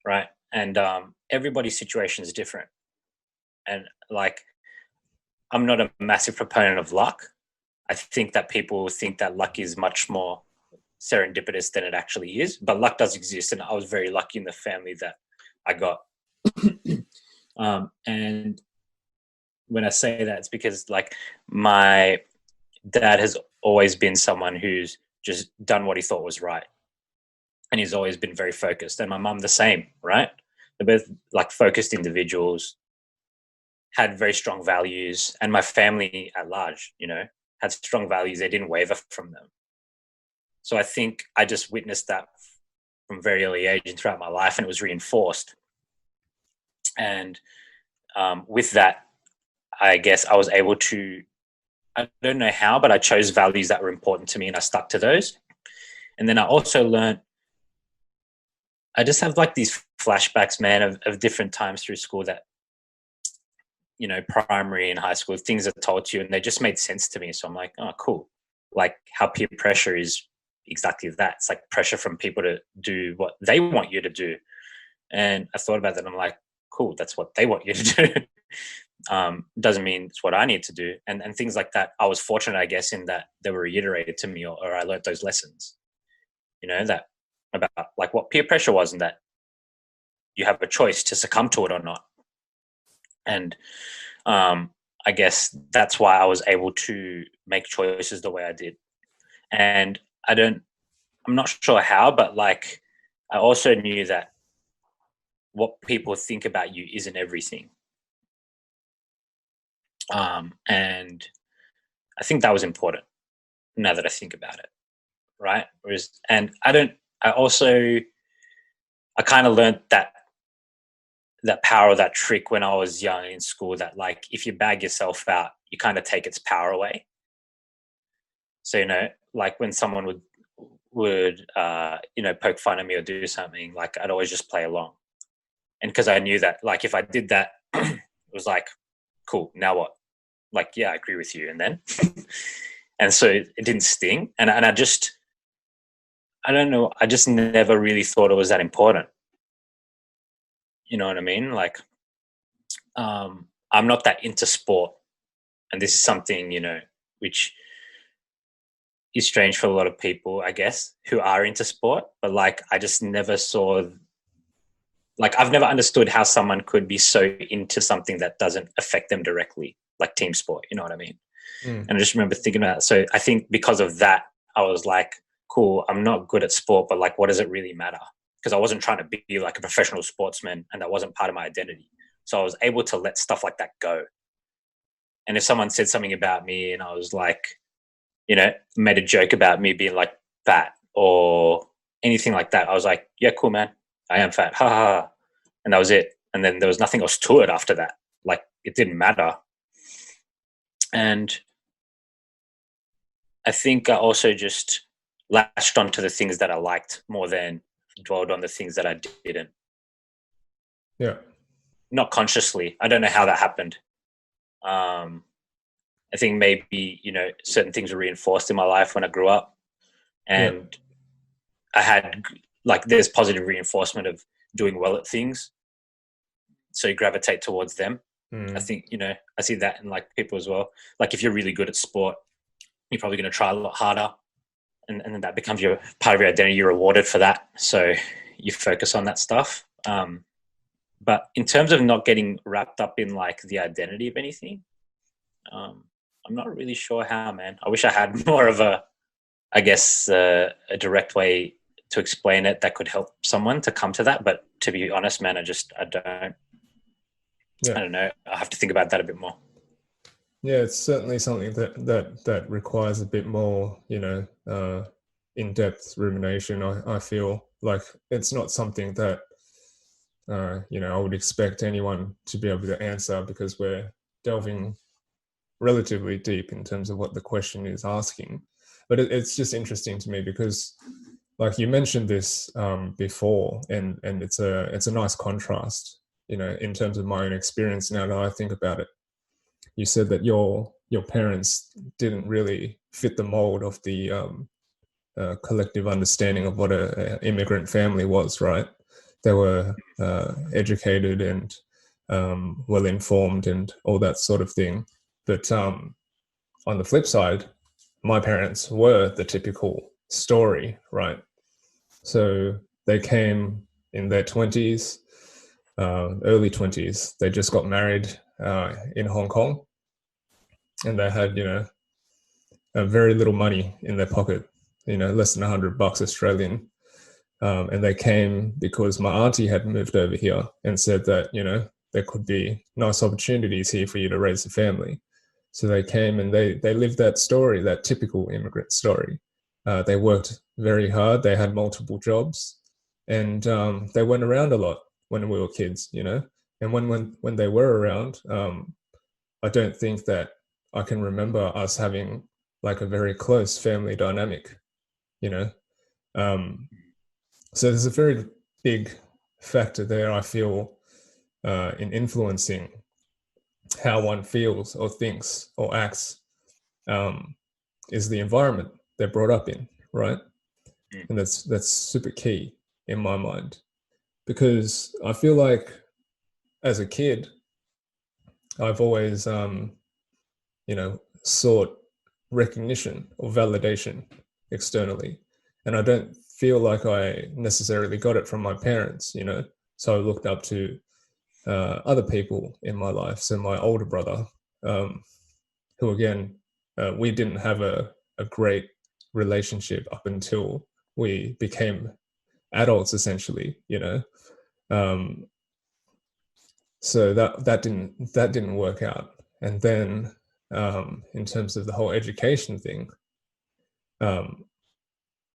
right? And everybody's situation is different. And like, I'm not a massive proponent of luck. I think that people think that luck is much more serendipitous than it actually is, but luck does exist. And I was very lucky in the family that I got. And when I say that, it's because like my dad has always been someone who's just done what he thought was right. And he's always been very focused. And my mum, the same, right? They're both like focused individuals, had very strong values, and my family at large, had strong values. They didn't waver from them. So I think I just witnessed that from very early age and throughout my life, and it was reinforced. And with that, I guess I was able to, I don't know how, but I chose values that were important to me and I stuck to those. And then I also learned, I just have like these flashbacks, man, of different times through school that, primary and high school, things are told to you and they just made sense to me. So I'm like, oh, cool. Like how peer pressure is exactly that. It's like pressure from people to do what they want you to do. And I thought about that. And I'm like, cool, that's what they want you to do. Doesn't mean it's what I need to do. And things like that. I was fortunate, I guess, in that they were reiterated to me or I learned those lessons, that about like what peer pressure was and that you have a choice to succumb to it or not. And I guess that's why I was able to make choices the way I did. And I'm not sure how, but like I also knew that what people think about you isn't everything. And I think that was important now that I think about it. Right. And I kind of learned that power of that trick when I was young in school that like if you bag yourself out, you kind of take its power away. So, like when someone would poke fun at me or do something, like I'd always just play along. And because I knew that like if I did that, it was like, cool, now what? Like, yeah, I agree with you. And then and so it didn't sting. And I don't know, I just never really thought it was that important. You know what I mean? Like I'm not that into sport. And this is something, which is strange for a lot of people, I guess, who are into sport. But like, I just never saw, like, I've never understood how someone could be so into something that doesn't affect them directly, like team sport. You know what I mean? Mm. And I just remember thinking about it. So I think because of that, I was like, cool, I'm not good at sport, but like, what does it really matter? Because I wasn't trying to be like a professional sportsman and that wasn't part of my identity. So I was able to let stuff like that go. And if someone said something about me and I was like, made a joke about me being like fat or anything like that, I was like, yeah, cool, man. I am fat. Ha ha. Ha. And that was it. And then there was nothing else to it after that. Like it didn't matter. And I think I also just latched onto the things that I liked more than dwelled on the things that I didn't. Yeah. Not consciously. I don't know how that happened. Um, I think maybe, certain things were reinforced in my life when I grew up. Yeah. And I had like there's positive reinforcement of doing well at things. So you gravitate towards them. I Mm. think, I see that in like people as well. Like if you're really good at sport, you're probably going to try a lot harder, and then that becomes your part of your identity. You're rewarded for that, so you focus on that stuff. But in terms of not getting wrapped up in like the identity of anything, um, I'm not really sure how, man. I wish I had more of I guess, a direct way to explain it that could help someone to come to that. But to be honest, man, Yeah. I don't know. I have to think about that a bit more. Yeah, it's certainly something that requires a bit more, in-depth rumination. I feel like it's not something that I would expect anyone to be able to answer, because we're delving relatively deep in terms of what the question is asking. But it's just interesting to me because, like you mentioned this before, and it's a nice contrast, in terms of my own experience. Now that I think about it, you said that your parents didn't really fit the mold of the collective understanding of what a immigrant family was, right? They were educated and well informed and all that sort of thing. But on the flip side, my parents were the typical story, right? So they came in their 20s, early 20s. They just got married in Hong Kong, and they had, very little money in their pocket, less than $100 Australian. And they came because my auntie had moved over here and said that, there could be nice opportunities here for you to raise a family. So they came and they lived that story, that typical immigrant story. They worked very hard. They had multiple jobs, and they went around a lot when we were kids, And when they were around, I don't think that I can remember us having like a very close family dynamic, you know. Um, so there's a very big factor there, I feel, in influencing how one feels or thinks or acts, um, is the environment they're brought up in, right? Mm. And that's super key in my mind, because I feel like as a kid, I've always, sought recognition or validation externally. And I don't feel like I necessarily got it from my parents, So I looked up to other people in my life. So my older brother, um, who again, we didn't have a great relationship up until we became adults, essentially, Um, so that didn't work out. And then in terms of the whole education thing, um,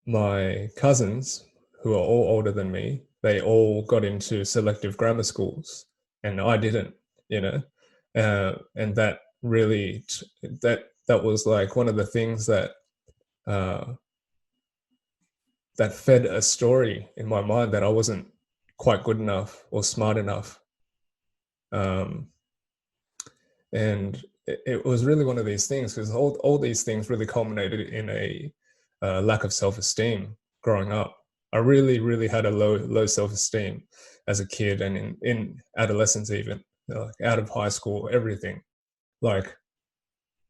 my cousins, who are all older than me, they all got into selective grammar schools, and I didn't, and that really that was like one of the things uh, that fed a story in my mind that I wasn't quite good enough or smart enough. Um, and it was really one of these things, because all these things really culminated in a lack of self-esteem growing up. I really, really had a low self-esteem as a kid, and in adolescence, even like out of high school, everything. Like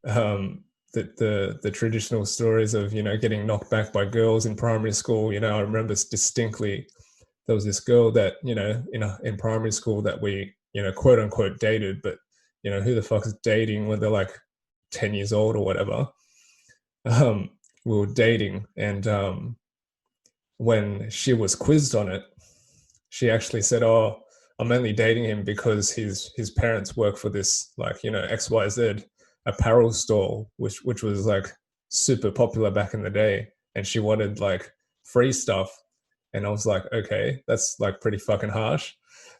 the traditional stories of getting knocked back by girls in primary school. I remember distinctly there was this girl that in primary school that we quote unquote dated, but who the fuck is dating when they're like 10 years old or whatever. um we were dating, and when she was quizzed on it, she actually said, "Oh, I'm only dating him because his parents work for this, like, XYZ apparel store, which was like super popular back in the day, and she wanted like free stuff." And I was like, okay, that's like pretty fucking harsh,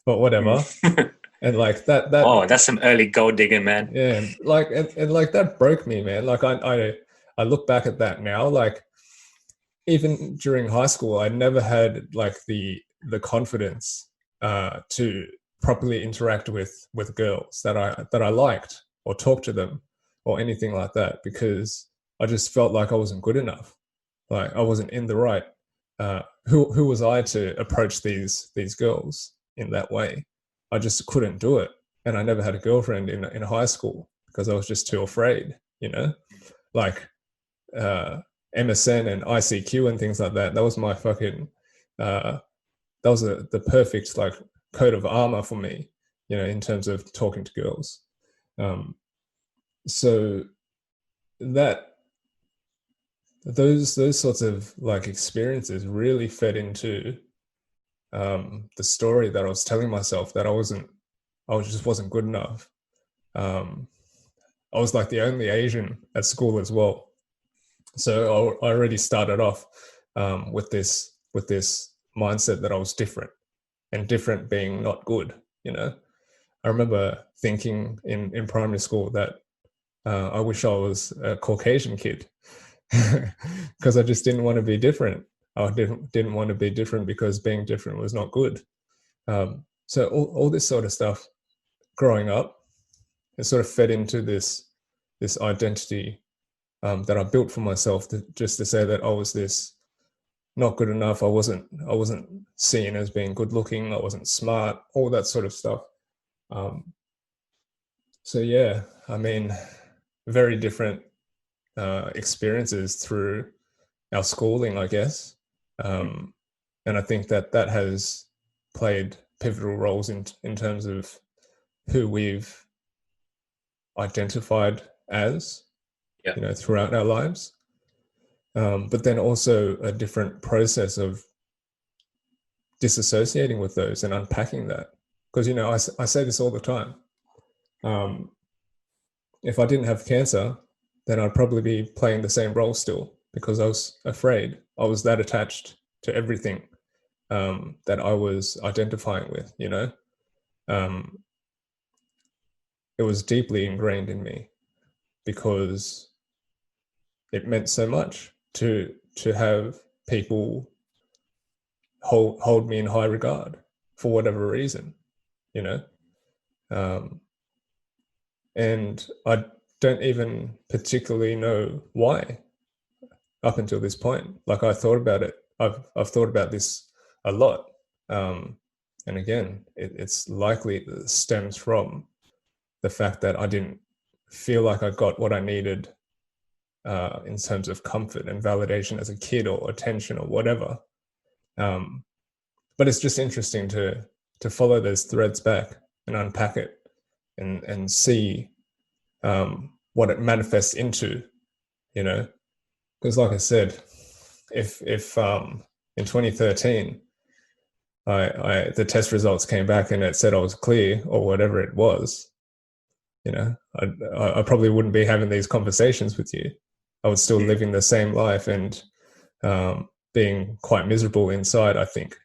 but whatever. Mm. And like that Oh, that's some early gold digging, man. yeah, like, and like that broke me, man. Like I look back at that now, like even during high school, I never had like the confidence to properly interact with girls that I liked, or talk to them, or anything like that, because I just felt like I wasn't good enough. Like I wasn't in the right. Who was I to approach these girls in that way? I just couldn't do it, and I never had a girlfriend in high school because I was just too afraid, like MSN and ICQ and things like that. That was my fucking uh, that was the perfect like coat of armor for me, in terms of talking to girls. So that those sorts of like experiences really fed into the story that I was telling myself, that I just wasn't good enough. I was like the only Asian at school as well, so I already started off with this mindset that I was different, and different being not good. I remember thinking in primary school that I wish I was a Caucasian kid because I just didn't want to be different. I didn't want to be different because being different was not good. So all this sort of stuff growing up, it sort of fed into this identity that I built for myself, just to say that I was this not good enough. I wasn't seen as being good looking. I wasn't smart. All that sort of stuff. So yeah, I mean, very different experiences through our schooling, I guess. And I think that has played pivotal roles in terms of who we've identified as, Yeah. throughout our lives. But then also a different process of disassociating with those and unpacking that. Because, I say this all the time. If I didn't have cancer, then I'd probably be playing the same role still, because I was afraid. I was that attached to everything that I was identifying with, it was deeply ingrained in me because it meant so much to have people hold me in high regard for whatever reason, you know. And I don't even particularly know why up until this point. Like, I thought about it. I've thought about this a lot. And again, it's likely it stems from the fact that I didn't feel like I got what I needed in terms of comfort and validation as a kid, or attention, or whatever. But it's just interesting to follow those threads back and unpack it and see what it manifests into, because like I said, if in 2013 the test results came back and it said I was clear, or whatever it was, I probably wouldn't be having these conversations with you. I would still living the same life and being quite miserable inside, I think.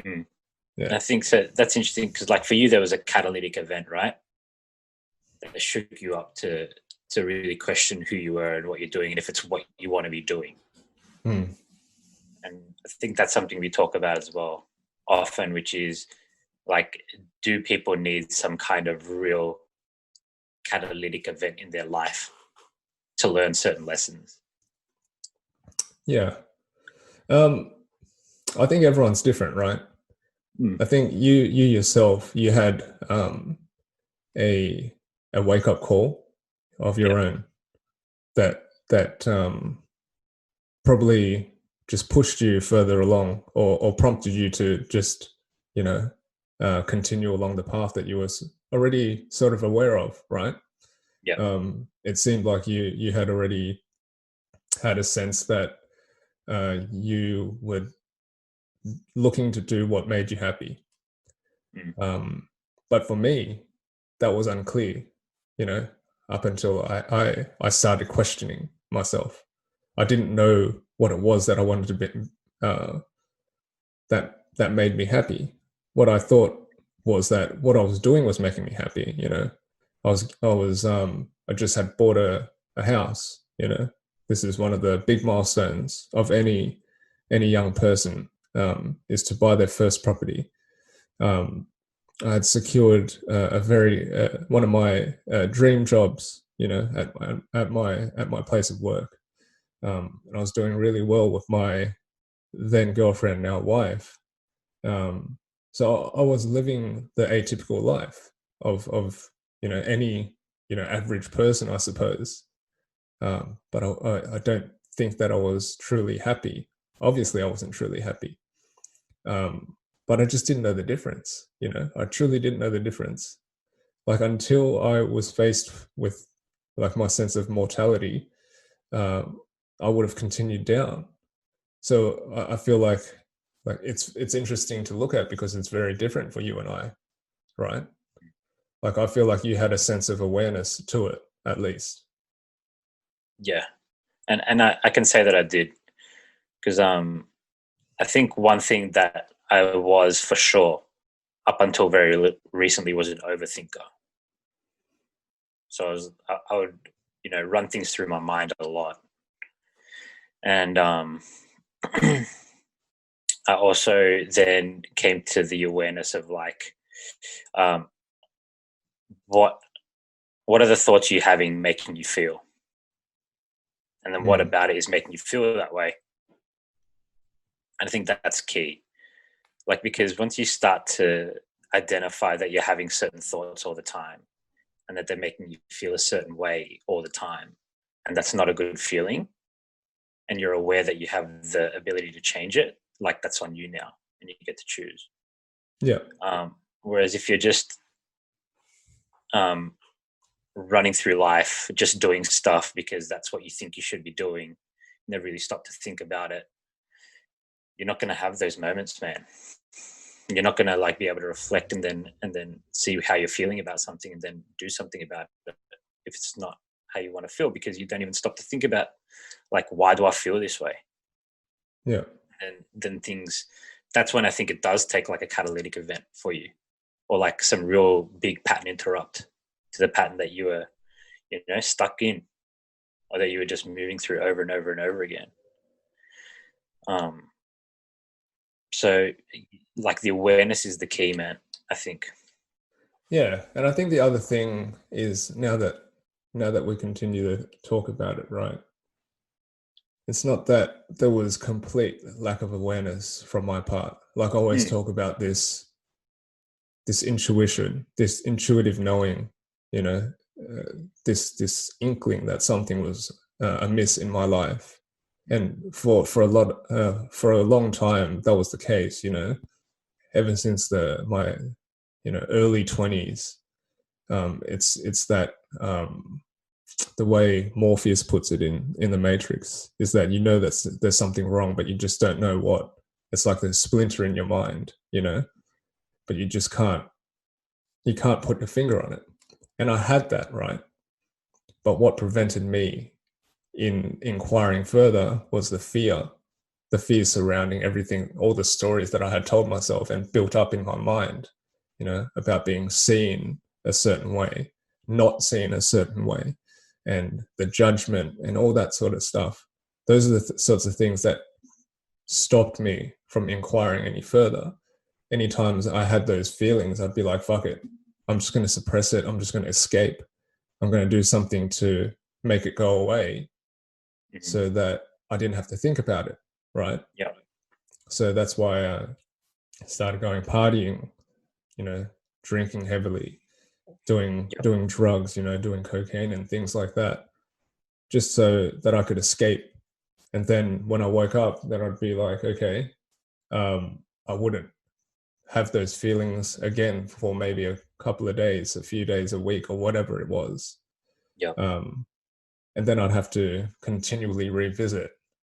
Yeah. I think so. That's interesting because, like, for you, there was a catalytic event, right? That shook you up to really question who you were and what you're doing, and if it's what you want to be doing. And I think that's something we talk about as well often, which is like, do people need some kind of real catalytic event in their life to learn certain lessons? Yeah. I think everyone's different, right? I think you yourself, you had a wake up call of your own that probably just pushed you further along, or prompted you to just continue along the path that you were already sort of aware of, right? Yeah. It seemed like you had already had a sense that you were looking to do what made you happy. But for me, that was unclear, up until I started questioning myself. I didn't know what it was that I wanted to be, that made me happy. What I thought was that what I was doing was making me happy. I just had bought a house. This is one of the big milestones of any young person, is to buy their first property. I had secured a very one of my dream jobs, at my place of work, and I was doing really well with my then girlfriend, now wife. So I was living the atypical life. of any average person, I suppose. But I don't think that I was truly happy. Obviously, I wasn't truly happy. But I just didn't know the difference. I truly didn't know the difference. Like until I was faced with like my sense of mortality, I would have continued down. So I feel like it's interesting to look at because it's very different for you and I, right? Like I feel like you had a sense of awareness to it, at least. Yeah, and I can say that I did, because I think one thing that I was for sure up until very recently was an overthinker. So I would run things through my mind a lot, and I also then came to the awareness of like, um, what what are the thoughts you having making you feel, and then what Mm. about it is making you feel that way. And I think that's key. Like, because once you start to identify that you're having certain thoughts all the time and that they're making you feel a certain way all the time, and that's not a good feeling, and you're aware that you have the ability to change it, like that's on you now and you get to choose. Yeah. Whereas if you're just um, running through life, just doing stuff because that's what you think you should be doing, never really stop to think about it, you're not going to have those moments, man. You're not going to like be able to reflect and then see how you're feeling about something and then do something about it if it's not how you want to feel, because you don't even stop to think about like, why do I feel this way? Yeah. And then things, that's when I think it does take like a catalytic event for you, or like some real big pattern interrupt to the pattern that you were stuck in, or that you were just moving through over and over and over again. um so like the awareness is the key, man, I think. Yeah. And I think the other thing is now that we continue to talk about it, right? It's not that there was complete lack of awareness from my part. Like I always Mm. talk about this intuition, this intuitive knowing, you know, this inkling that something was amiss in my life. And for a long time that was the case, ever since my early 20s. It's that the way Morpheus puts it in the Matrix is that that there's something wrong, but you just don't know what. It's like the splinter in your mind, but you can't put your finger on it. And I had that, right? But what prevented me in inquiring further was the fear surrounding everything, all the stories that I had told myself and built up in my mind, about being seen a certain way, not seen a certain way, and the judgment and all that sort of stuff. Those are the sorts of things that stopped me from inquiring any further. Any times I had those feelings, I'd be like, fuck it. I'm just going to suppress it. I'm just going to escape. I'm going to do something to make it go away Mhm. so that I didn't have to think about it. Right. Yeah. So that's why I started going partying, you know, drinking heavily, doing Yeah. doing drugs, doing cocaine and things like that, just so that I could escape. And then when I woke up, then I'd be like, okay, I wouldn't have those feelings again for maybe a couple of days, a few days, a week, or whatever it was. Yeah. Um, and then I'd have to continually revisit,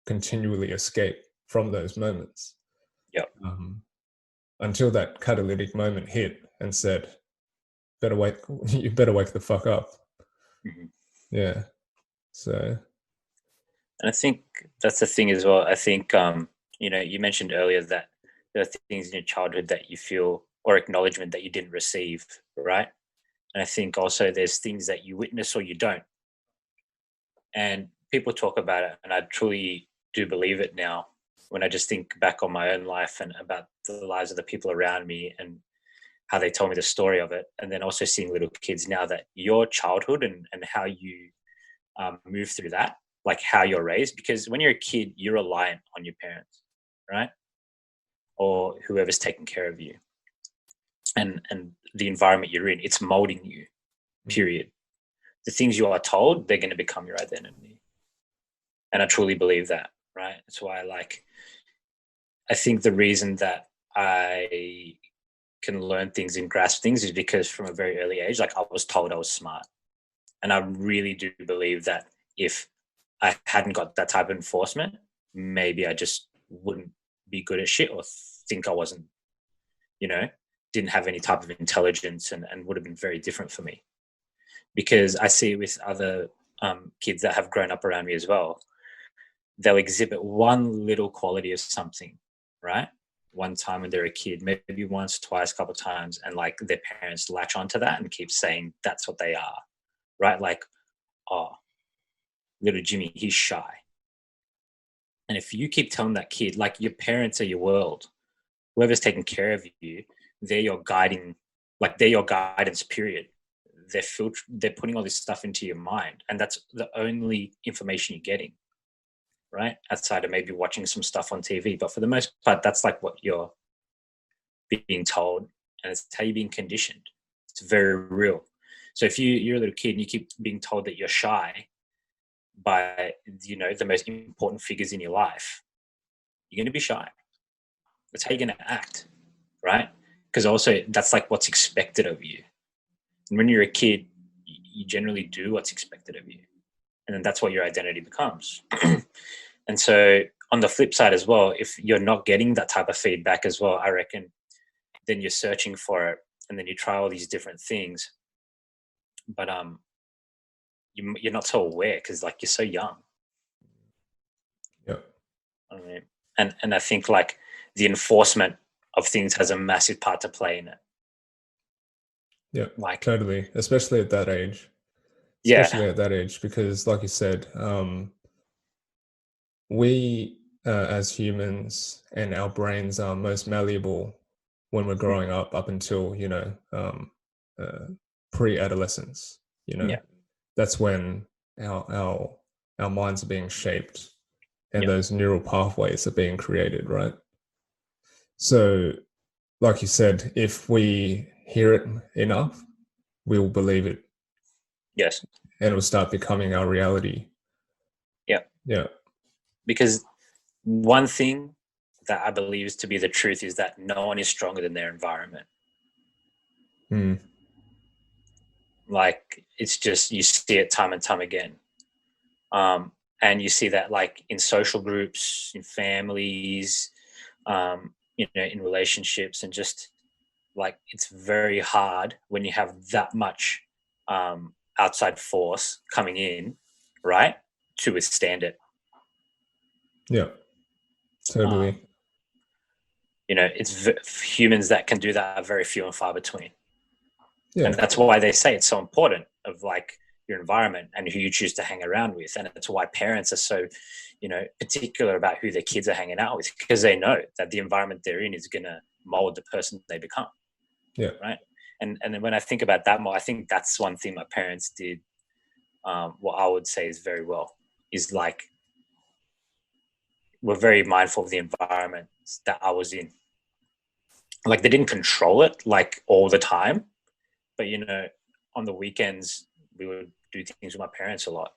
continually escape from those moments, Yeah. um, until that catalytic moment hit and said, "Better wake, you better wake the fuck up." Mhm. Yeah. So And I think that's the thing as well. I think, you mentioned earlier that there are things in your childhood that you feel, or acknowledgement that you didn't receive, right? And I think also there's things that you witness or you don't. And people talk about it, and I truly do believe it now when I just think back on my own life and about the lives of the people around me and how they told me the story of it. And then also seeing little kids now, that your childhood and how you move through that, like how you're raised. Because when you're a kid, you're reliant on your parents, right? Or whoever's taking care of you. and the environment you're in, it's molding you, period. The things you are told, they're going to become your identity. And I truly believe that, right? That's why I think the reason that I can learn things and grasp things is because from a very early age, like I was told I was smart. And I really do believe that if I hadn't got that type of enforcement, maybe I just wouldn't be good at shit or think I wasn't, didn't have any type of intelligence and would have been very different for me. Because I see it with other kids that have grown up around me as well. They'll exhibit one little quality of something, right? One time when they're a kid, maybe once, twice, a couple of times, and like their parents latch onto that and keep saying that's what they are, right? Like, oh, little Jimmy, he's shy. And if you keep telling that kid, like your parents are your world, whoever's taking care of you, they're your guiding, like they're your guidance period. They're putting all this stuff into your mind, and that's the only information you're getting, right? Outside of maybe watching some stuff on TV, but for the most part, that's like what you're being told, and it's how you're being conditioned. It's very real. So if you're a little kid and you keep being told that you're shy by the most important figures in your life, you're going to be shy. That's how you're going to act, right? Because also that's like what's expected of you. And when you're a kid, you generally do what's expected of you, and then that's what your identity becomes. And so on the flip side as well, if you're not getting that type of feedback as well, I reckon then you're searching for it, and then you try all these different things, but you're not so aware because like you're so young. Yeah. I mean, and I think like the enforcement of things has a massive part to play in it. Yeah, Like, totally. Especially at that age. yeah, Especially at that age, because like you said, we as humans and our brains are most malleable when we're growing up until uh, pre-adolescence. yeah, That's when our minds are being shaped and yeah, those neural pathways are being created, right? So like you said, if we hear it enough, we will believe it yes, and it will start becoming our reality. yeah. Yeah. Because one thing that I believe is to be the truth is that no one is stronger than their environment. Mm. Like it's just you see it time and time again, and you see that like in social groups, in families, in relationships, and just like it's very hard when you have that much outside force coming in, right, to withstand it. Yeah. Um, Totally. humans that can do that are very few and far between. Yeah. And that's why they say it's so important of like your environment and who you choose to hang around with. And it's why parents are so particular about who their kids are hanging out with, because they know that the environment they're in is going to mold the person they become. Yeah. Right. And then when I think about that more, I think that's one thing my parents did, what I would say is very well, is like we're very mindful of the environment that I was in. Like they didn't control it like all the time, but on the weekends we would do things with my parents a lot.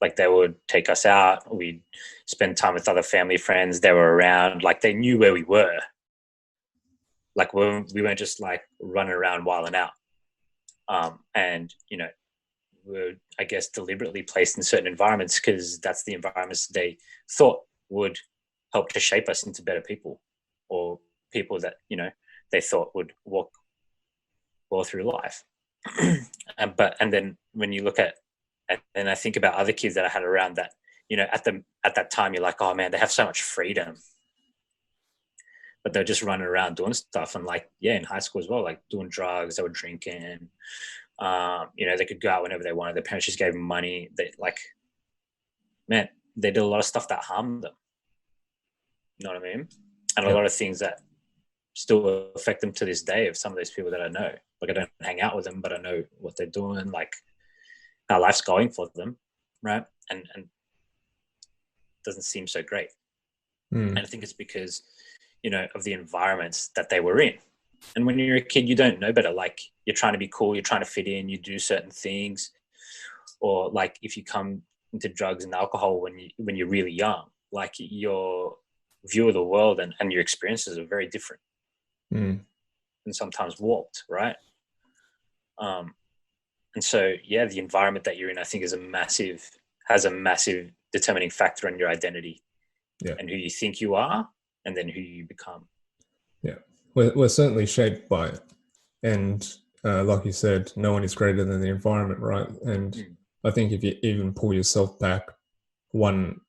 Like they would take us out, we'd spend time with other family friends, they were around, like they knew where we were. Like we weren't just like running around wilding out. And we were, I guess, deliberately placed in certain environments because that's the environments they thought would help to shape us into better people, or people that they thought would walk well through life. And then when you look at, and I think about other kids that I had around that, at that time you're like, oh man, they have so much freedom, but they're just running around doing stuff. And like, yeah, in high school as well, like doing drugs, they were drinking. They could go out whenever they wanted. Their parents just gave them money. They like, man, they did a lot of stuff that harmed them. You know what I mean? And a Yeah. lot of things that still affect them to this day. Of some of those people that I know, like I don't hang out with them, but I know what they're doing, like how life's going for them, right? And doesn't seem so great. And Mm. I think it's because of the environments that they were in. And when you're a kid, you don't know better. Like, you're trying to be cool, you're trying to fit in, you do certain things. Or like if you come into drugs and alcohol when you're really young, like your view of the world and your experiences are very different Mm. and sometimes warped, right? Um, and so yeah, the environment that you're in, I think, has a massive determining factor on your identity Yeah. and who you think you are, and then who you become. Yeah. We're certainly shaped by it. And like you said, no one is greater than the environment, right? And Mm. I think if you even pull yourself back one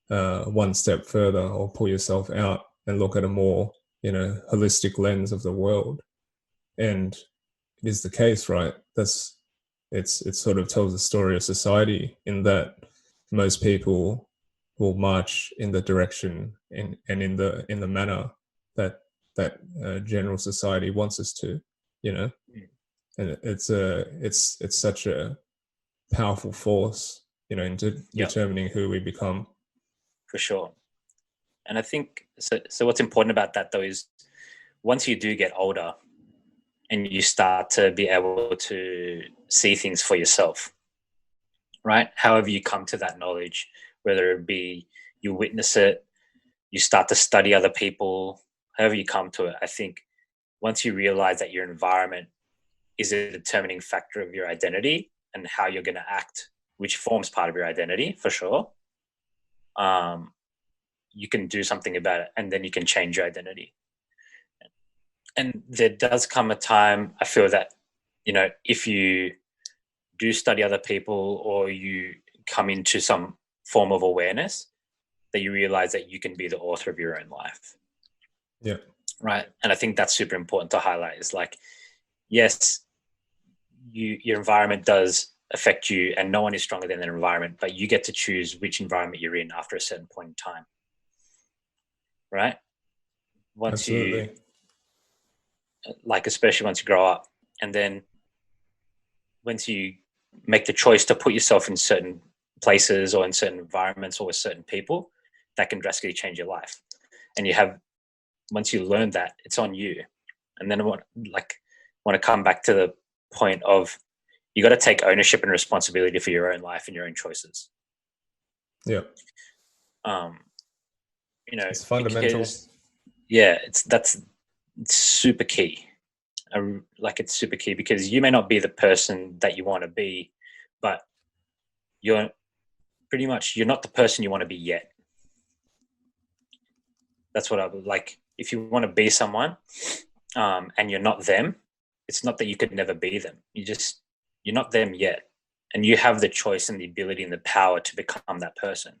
one step further, or pull yourself out and look at a more, holistic lens of the world, and it is the case, right? It sort of tells the story of society in that most people will march in the direction and in the manner that general society wants us to, you know. Mm. And it's such a powerful force, in Yeah, determining who we become. for sure. And I think so. So what's important about that though is once you do get older and you start to be able to see things for yourself, right? However, you come to that knowledge, whether it be you witness it, you start to study other people, however you come to it, I think once you realize that your environment is a determining factor of your identity and how you're going to act, which forms part of your identity for sure, um, you can do something about it and then you can change your identity. And there does come a time, I feel that, if you do study other people or you come into some form of awareness, that you realize that you can be the author of your own life. Yeah. Right. And I think that's super important to highlight is like, yes, your environment does affect you and no one is stronger than their environment, but you get to choose which environment you're in after a certain point in time. Right. Once you, Absolutely. like, especially once you grow up, and then once you make the choice to put yourself in certain places or in certain environments or with certain people, that can drastically change your life. And you have, once you learn that, it's on you. And then I want to come back to the point of you got to take ownership and responsibility for your own life and your own choices. Yeah. Um, It's fundamental. because yeah, that's super key. Like, it's super key because you may not be the person that you want to be, but you're you're not the person you want to be yet. That's what I would like. If you want to be someone, and you're not them, it's not that you could never be them. You're not them yet, and you have the choice and the ability and the power to become that person.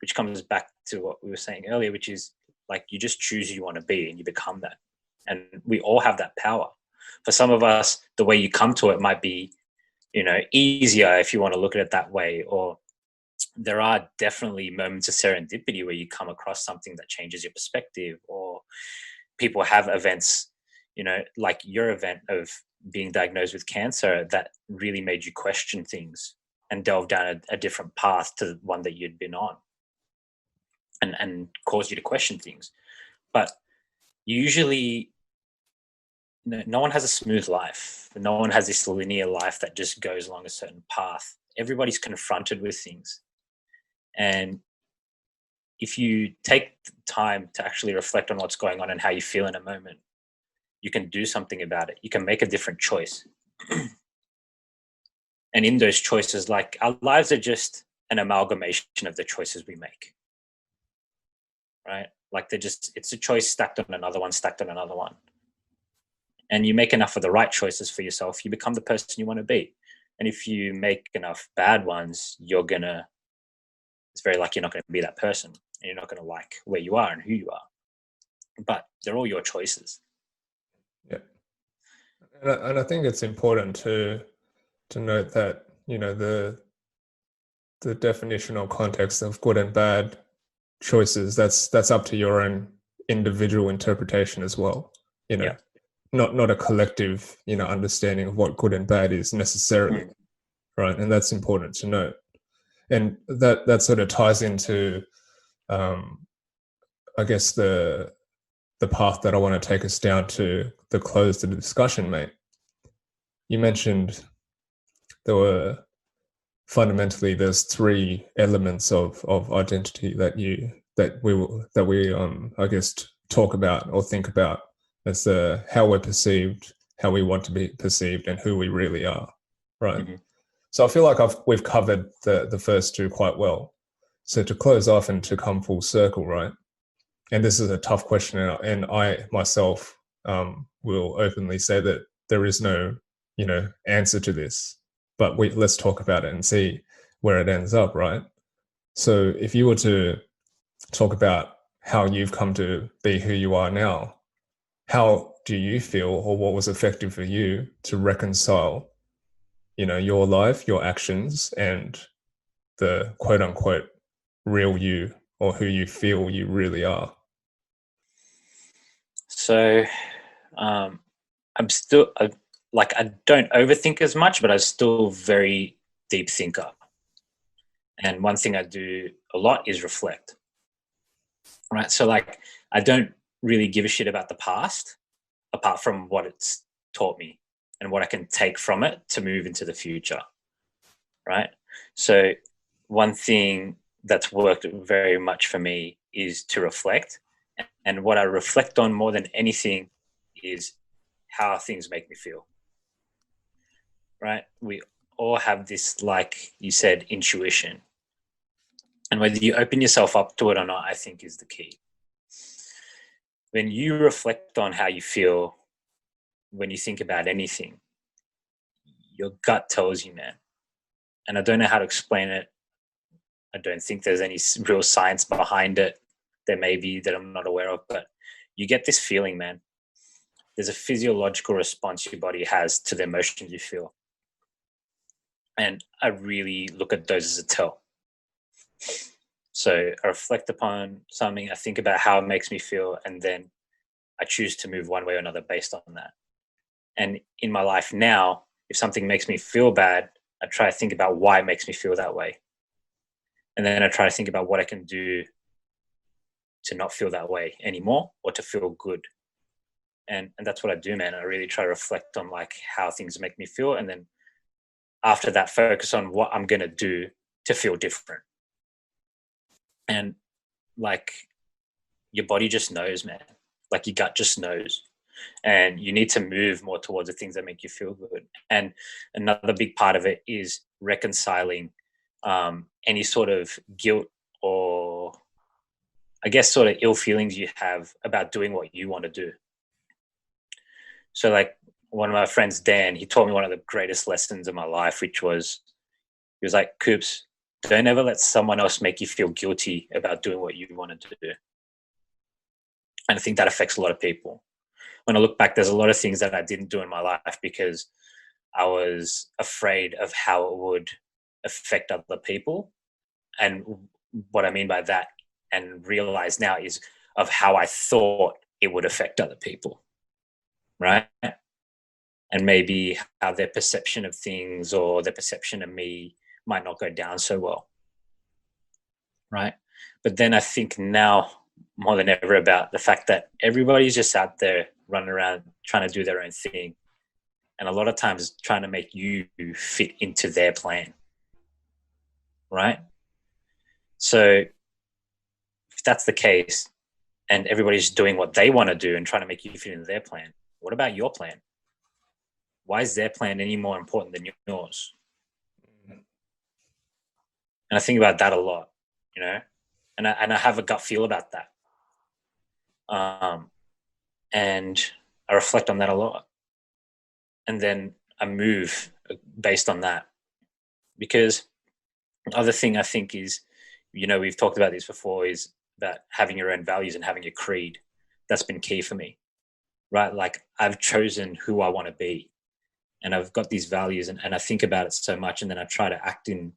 Which comes back to what we were saying earlier, which is like you just choose who you want to be and you become that. And we all have that power. For some of us, the way you come to it might be, easier if you want to look at it that way, or there are definitely moments of serendipity where you come across something that changes your perspective, or people have events, like your event of being diagnosed with cancer that really made you question things and delve down a different path to the one that you'd been on, and caused you to question things. But usually, no one has a smooth life. No one has this linear life that just goes along a certain path. Everybody's confronted with things. And if you take time to actually reflect on what's going on and how you feel in a moment, you can do something about it. You can make a different choice. And in those choices, like, our lives are just an amalgamation of the choices we make, right? Like, it's a choice stacked on another one, stacked on another one. And you make enough of the right choices for yourself, you become the person you want to be. And if you make enough bad ones, it's very likely you're not going to be that person, and you're not going to like where you are and who you are. But they're all your choices. Yeah. And I think it's important to note that, the definition or context of good and bad choices, that's up to your own individual interpretation as well. You know, Yeah. not a collective, understanding of what good and bad is necessarily, Mm. right? And that's important to note. And that sort of ties into, I guess, the path that I want to take us down to the close of the discussion, mate. You mentioned there were fundamentally there's three elements of identity that we I guess talk about or think about. It's how we're perceived, how we want to be perceived, and who we really are, right? Mm-hmm. So I feel like we've covered the first two quite well. So to close off and to come full circle, right? And this is a tough question, and I myself will openly say that there is no, answer to this. But let's talk about it and see where it ends up, right? So if you were to talk about how you've come to be who you are now, how do you feel, or what was effective for you to reconcile, your life, your actions, and the quote unquote real you, or who you feel you really are? So I'm still like, I don't overthink as much, but I'm still very deep thinker. And one thing I do a lot is reflect. Right. So like, I don't really give a shit about the past apart from what it's taught me and what I can take from it to move into the future. Right. So one thing that's worked very much for me is to reflect. And what I reflect on more than anything is how things make me feel. Right. We all have this, like you said, intuition. And whether you open yourself up to it or not, I think is the key. When you reflect on how you feel when you think about anything, your gut tells you, man. And I don't know how to explain it. I don't think there's any real science behind it. There may be that I'm not aware of, but you get this feeling, man. There's a physiological response your body has to the emotions you feel. And I really look at those as a tell. So I reflect upon something, I think about how it makes me feel, and then I choose to move one way or another based on that. And in my life now, if something makes me feel bad, I try to think about why it makes me feel that way. And then I try to think about what I can do to not feel that way anymore, or to feel good. And that's what I do, man. I really try to reflect on like how things make me feel. And then after that, focus on what I'm going to do to feel different. And like, your body just knows, man. Like, your gut just knows. And you need to move more towards the things that make you feel good. And another big part of it is reconciling any sort of guilt, or I guess sort of ill feelings you have about doing what you want to do. So like, one of my friends, Dan, he taught me one of the greatest lessons in my life, which was, he was like, Coops, don't ever let someone else make you feel guilty about doing what you want to do. And I think that affects a lot of people. When I look back, there's a lot of things that I didn't do in my life because I was afraid of how it would affect other people. And what I mean by that, and realize now, is of how I thought it would affect other people. Right. And maybe how their perception of things or their perception of me might not go down so well. Right. But then I think now more than ever about the fact that everybody's just out there running around trying to do their own thing. And a lot of times trying to make you fit into their plan. Right. So if that's the case, and everybody's doing what they want to do and trying to make you fit into their plan, what about your plan? Why is their plan any more important than yours? And I think about that a lot, and I have a gut feel about that. And I reflect on that a lot. And then I move based on that. Because the other thing I think is, we've talked about this before, is about having your own values and having a creed. That's been key for me, right? Like, I've chosen who I want to be, and I've got these values, and I think about it so much, and then I try to act in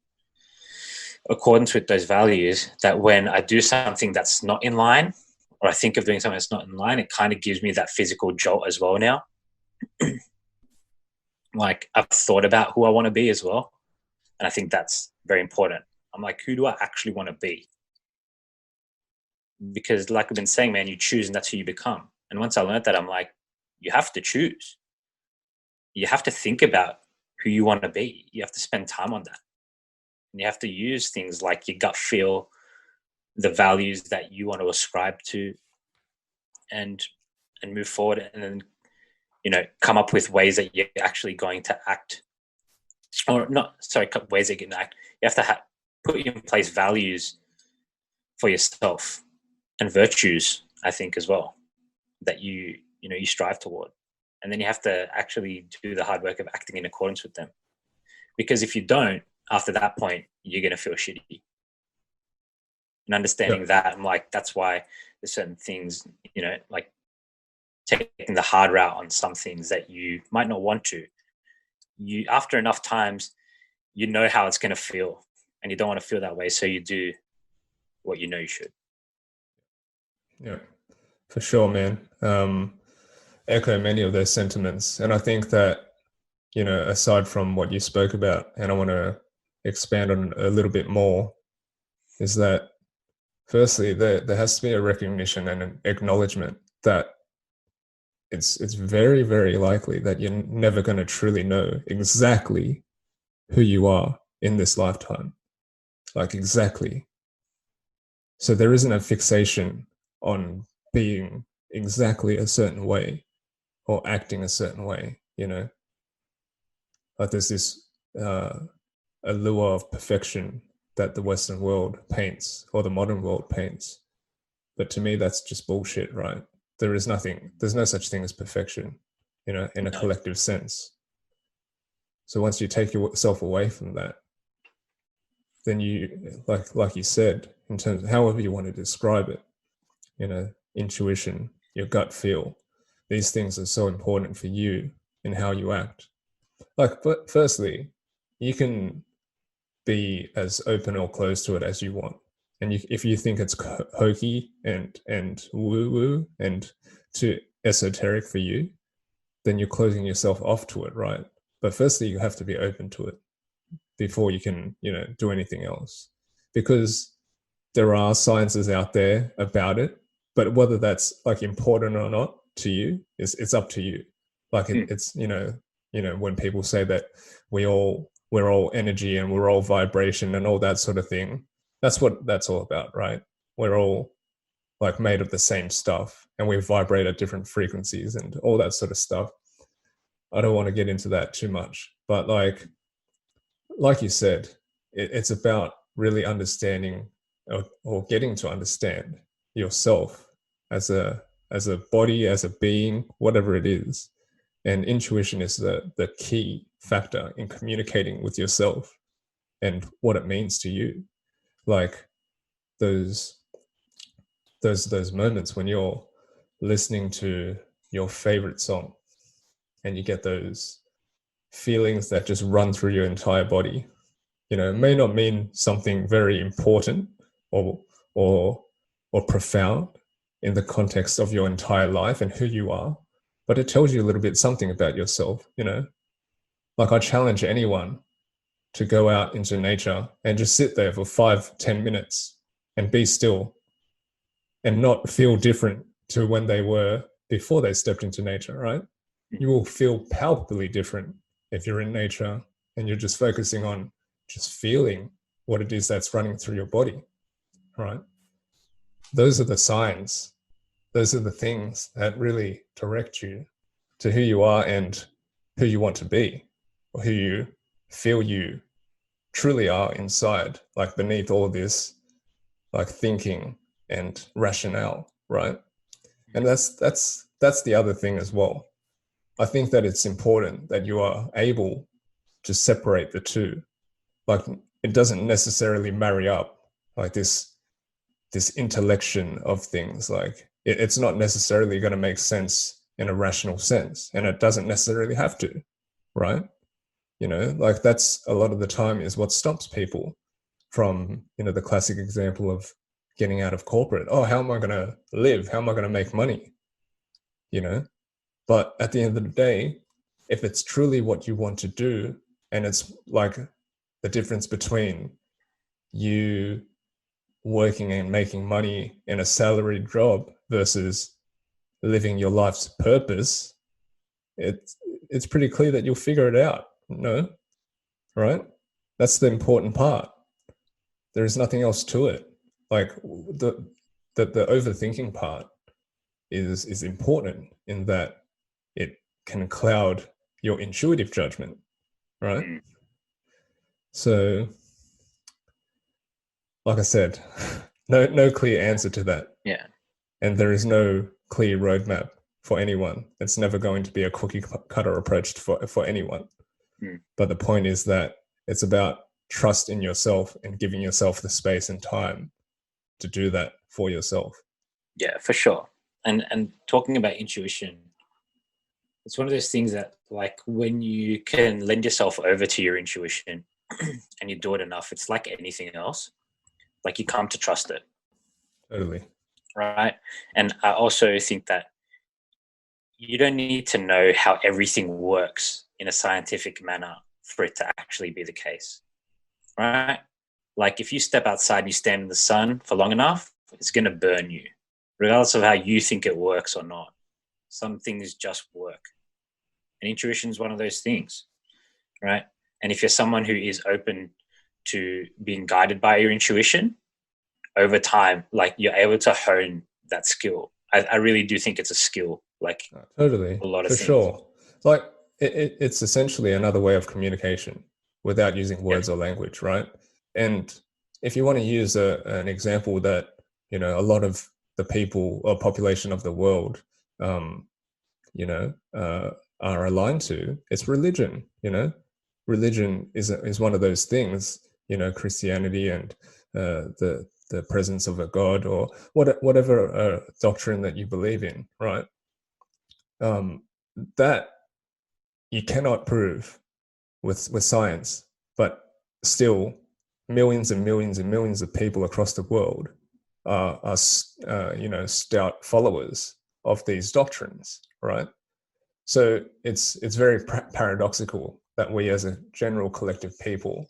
accordance with those values, that when I do something that's not in line, or I think of doing something that's not in line, it kind of gives me that physical jolt as well now. Like, I've thought about who I want to be as well. And I think that's very important. I'm like, who do I actually want to be? Because like I've been saying, man, you choose and that's who you become. And once I learned that, I'm like, you have to choose. You have to think about who you want to be. You have to spend time on that. And you have to use things like your gut feel, the values that you want to ascribe to, and move forward, and then come up with ways that you're actually going to act, or not, sorry, ways that you can act. You have to put in place values for yourself and virtues, I think, as well, that you strive toward. And then you have to actually do the hard work of acting in accordance with them. Because if you don't, after that point, you're going to feel shitty. And understanding that, I'm like, that's why there's certain things, like taking the hard route on some things that you might not want to. You, after enough times, you know how it's going to feel, and you don't want to feel that way. So you do what you know you should. Yeah, for sure, man. Echo many of those sentiments. And I think that, aside from what you spoke about, and I want to expand on a little bit more, is that firstly, there has to be a recognition and an acknowledgement that it's very, very likely that you're never going to truly know exactly who you are in this lifetime. Like, exactly. So there isn't a fixation on being exactly a certain way or acting a certain way, Like there's this allure of perfection that the Western world paints, or the modern world paints. But to me, that's just bullshit, right? There's no such thing as perfection, in a collective sense. So once you take yourself away from that, then you, like you said, in terms of however you want to describe it, intuition, your gut feel, these things are so important for you in how you act. But firstly, you can be as open or closed to it as you want. And if you think it's hokey and woo-woo and too esoteric for you, then you're closing yourself off to it, right? But firstly, you have to be open to it before you can, do anything else. Because there are sciences out there about it, but whether that's like important or not to you it's up to you. Like it's when people say that we're all energy and we're all vibration and all that sort of thing, that's what that's all about, right? We're all like made of the same stuff and we vibrate at different frequencies and all that sort of stuff. I don't want to get into that too much, but like you said, it's about really understanding or getting to understand yourself as a body, as a being, whatever it is. And intuition is the key factor in communicating with yourself and what it means to you. Like those moments when you're listening to your favorite song and you get those feelings that just run through your entire body. It may not mean something very important or or profound in the context of your entire life and who you are, but it tells you a little bit something about yourself. Like I challenge anyone to go out into nature and just sit there for 5-10 minutes and be still and not feel different to when they were before they stepped into nature, right? You will feel palpably different if you're in nature and you're just focusing on just feeling what it is that's running through your body, right? Those are the signs. Those are the things that really direct you to who you are and who you want to be, or who you feel you truly are inside, like beneath all of this, like thinking and rationale, right? And that's the other thing as well. I think that it's important that you are able to separate the two. Like it doesn't necessarily marry up, like this intellection of things. Like it's not necessarily going to make sense in a rational sense, and it doesn't necessarily have to, right? Like that's a lot of the time is what stops people from, the classic example of getting out of corporate. Oh, how am I going to live? How am I going to make money? But at the end of the day, if it's truly what you want to do, and it's like the difference between you working and making money in a salaried job versus living your life's purpose, it's pretty clear that you'll figure it out. No, right? That's the important part. There is nothing else to it. Like the overthinking part is important in that it can cloud your intuitive judgment, right? Mm. So, like I said, no clear answer to that, Yeah. and there is no clear roadmap for anyone. It's never going to be a cookie cutter approach for anyone. Mm. But the point is that it's about trust in yourself and giving yourself the space and time to do that for yourself. Yeah, for sure. And talking about intuition, it's one of those things that, like, when you can lend yourself over to your intuition and you do it enough, it's like anything else. Like, you come to trust it, Totally. right? And I also think that you don't need to know how everything works in a scientific manner for it to actually be the case, right? Like, if you step outside and you stand in the sun for long enough, it's going to burn you, regardless of how you think it works or not. Some things just work. And intuition is one of those things, right? And if you're someone who is open to being guided by your intuition over time, like, you're able to hone that skill. I really do think it's a skill, like Totally, a lot of for things. sure. Like it's essentially another way of communication without using Yeah. words or language, right? And if you want to use an example that a lot of the people or population of the world, um, you know, uh, are aligned to, it's religion. Religion is one of those things. Christianity and the presence of a god or whatever doctrine that you believe in, right? That you cannot prove with science, but still millions and millions and millions of people across the world are stout followers of these doctrines, right? So it's very paradoxical that we as a general collective people,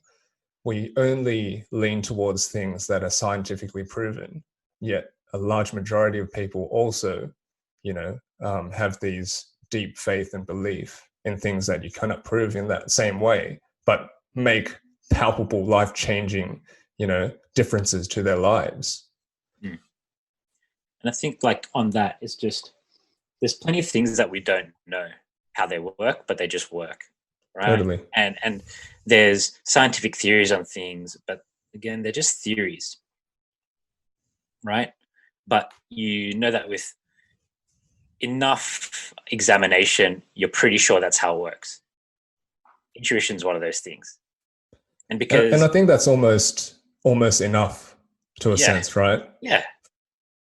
we only lean towards things that are scientifically proven, yet a large majority of people also have these deep faith and belief in things that you cannot prove in that same way, but make palpable, life-changing, differences to their lives. Mm. And I think, like, on that, it's just, there's plenty of things that we don't know how they work, but they just work, right? Totally. And there's scientific theories on things, but again, they're just theories, right? But you know that with enough examination, you're pretty sure that's how it works. Intuition is one of those things, and And I because, think that's almost enough to a yeah, sense, right? yeah,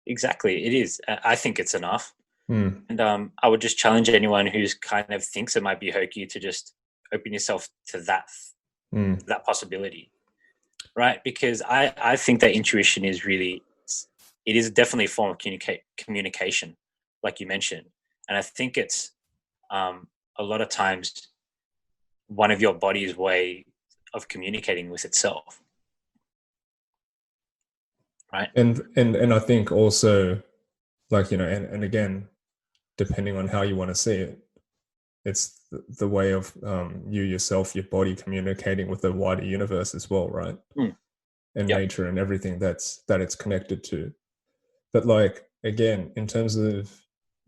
exactly, it is. I think it's enough. Mm, And I would just challenge anyone who's kind of thinks it might be hokey to just open yourself to mm. that possibility, right? Because I think that intuition is really, it is definitely a form of communication, like you mentioned, and I think it's a lot of times one of your body's way of communicating with itself, right? And I think also, like, and again, depending on how you want to see it, it's the way of you yourself, your body communicating with the wider universe as well, right? Mm. And Yep. nature and everything that it's connected to. But like, again, in terms of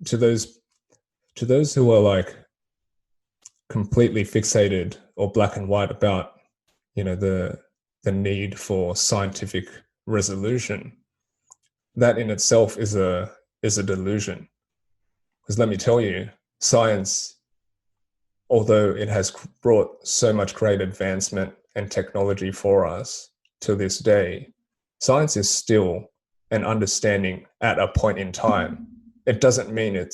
to those who are like completely fixated or black and white about the need for scientific resolution, that in itself is a delusion. Because let me tell you, science, although it has brought so much great advancement and technology for us to this day, science is still an understanding at a point in time. It doesn't mean it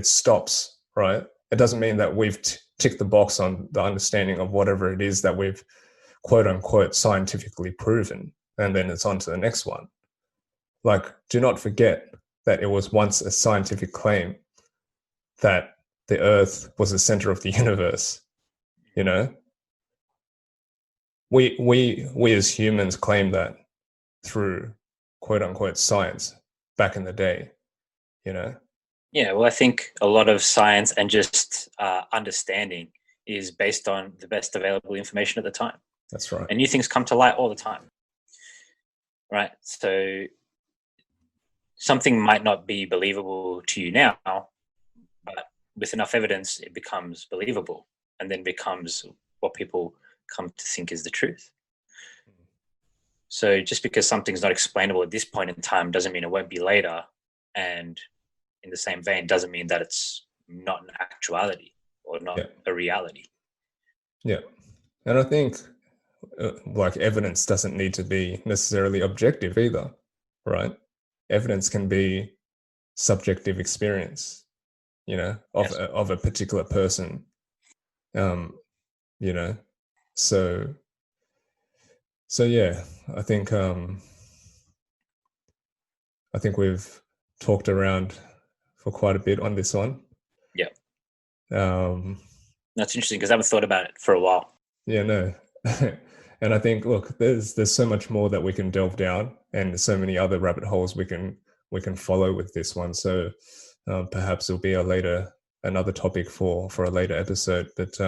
stops, right? It doesn't mean that we've ticked the box on the understanding of whatever it is that we've quote unquote scientifically proven, and then it's on to the next one. Like, do not forget that it was once a scientific claim that the earth was the center of the universe. you know we as humans claim that through quote unquote science back in the day. you know Yeah, well, I think a lot of science and just understanding is based on the best available information at the time. That's right. And new things come to light all the time, right? So something might not be believable to you now, but with enough evidence, it becomes believable and then becomes what people come to think is the truth. So just because something's not explainable at this point in time doesn't mean it won't be later. And in the same vein, doesn't mean that it's not an actuality or not Yeah. a reality. Yeah. And I think like evidence doesn't need to be necessarily objective either, right? Evidence can be subjective experience, of Yes. of a particular person. Um, you know, so yeah, I think I think we've talked around for quite a bit on this one. Yeah. Um, That's interesting because I haven't thought about it for a while. yeah, no. And I think, look, there's so much more that we can delve down, and so many other rabbit holes we can follow with this one. So perhaps it'll be another topic for a later episode. But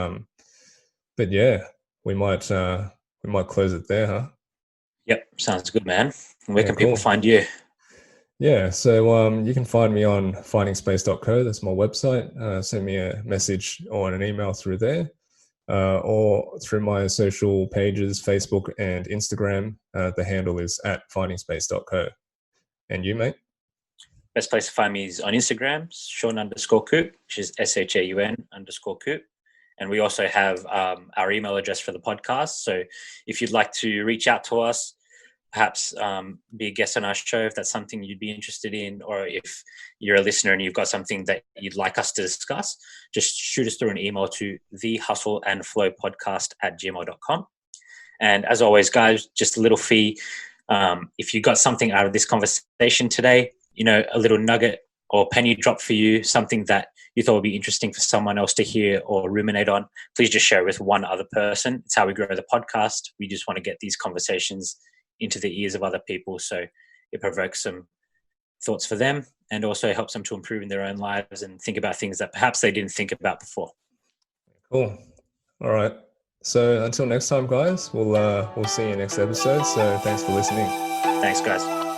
yeah, we might close it there, huh? Yep. Sounds good, man. Where Yeah, can people cool. find you? Yeah, so you can find me on findingspace.co. That's my website. Send me a message or an email through there, or through my social pages, Facebook and Instagram. The handle is at findingspace.co. And you, mate? Best place to find me is on Instagram, Shaun_Coop, which is SHAUN_Coop. And we also have our email address for the podcast. So if you'd like to reach out to us, perhaps be a guest on our show if that's something you'd be interested in, or if you're a listener and you've got something that you'd like us to discuss, just shoot us through an email to thehustleandflowpodcast@gmail.com. And as always, guys, just a little fee. If you got something out of this conversation today, a little nugget or penny drop for you, something that you thought would be interesting for someone else to hear or ruminate on, please just share it with one other person. It's how we grow the podcast. We just want to get these conversations into the ears of other people, so it provokes some thoughts for them and also helps them to improve in their own lives and think about things that perhaps they didn't think about before. Cool. All right. So until next time, guys, we'll see you next episode. So thanks for listening. Thanks, guys.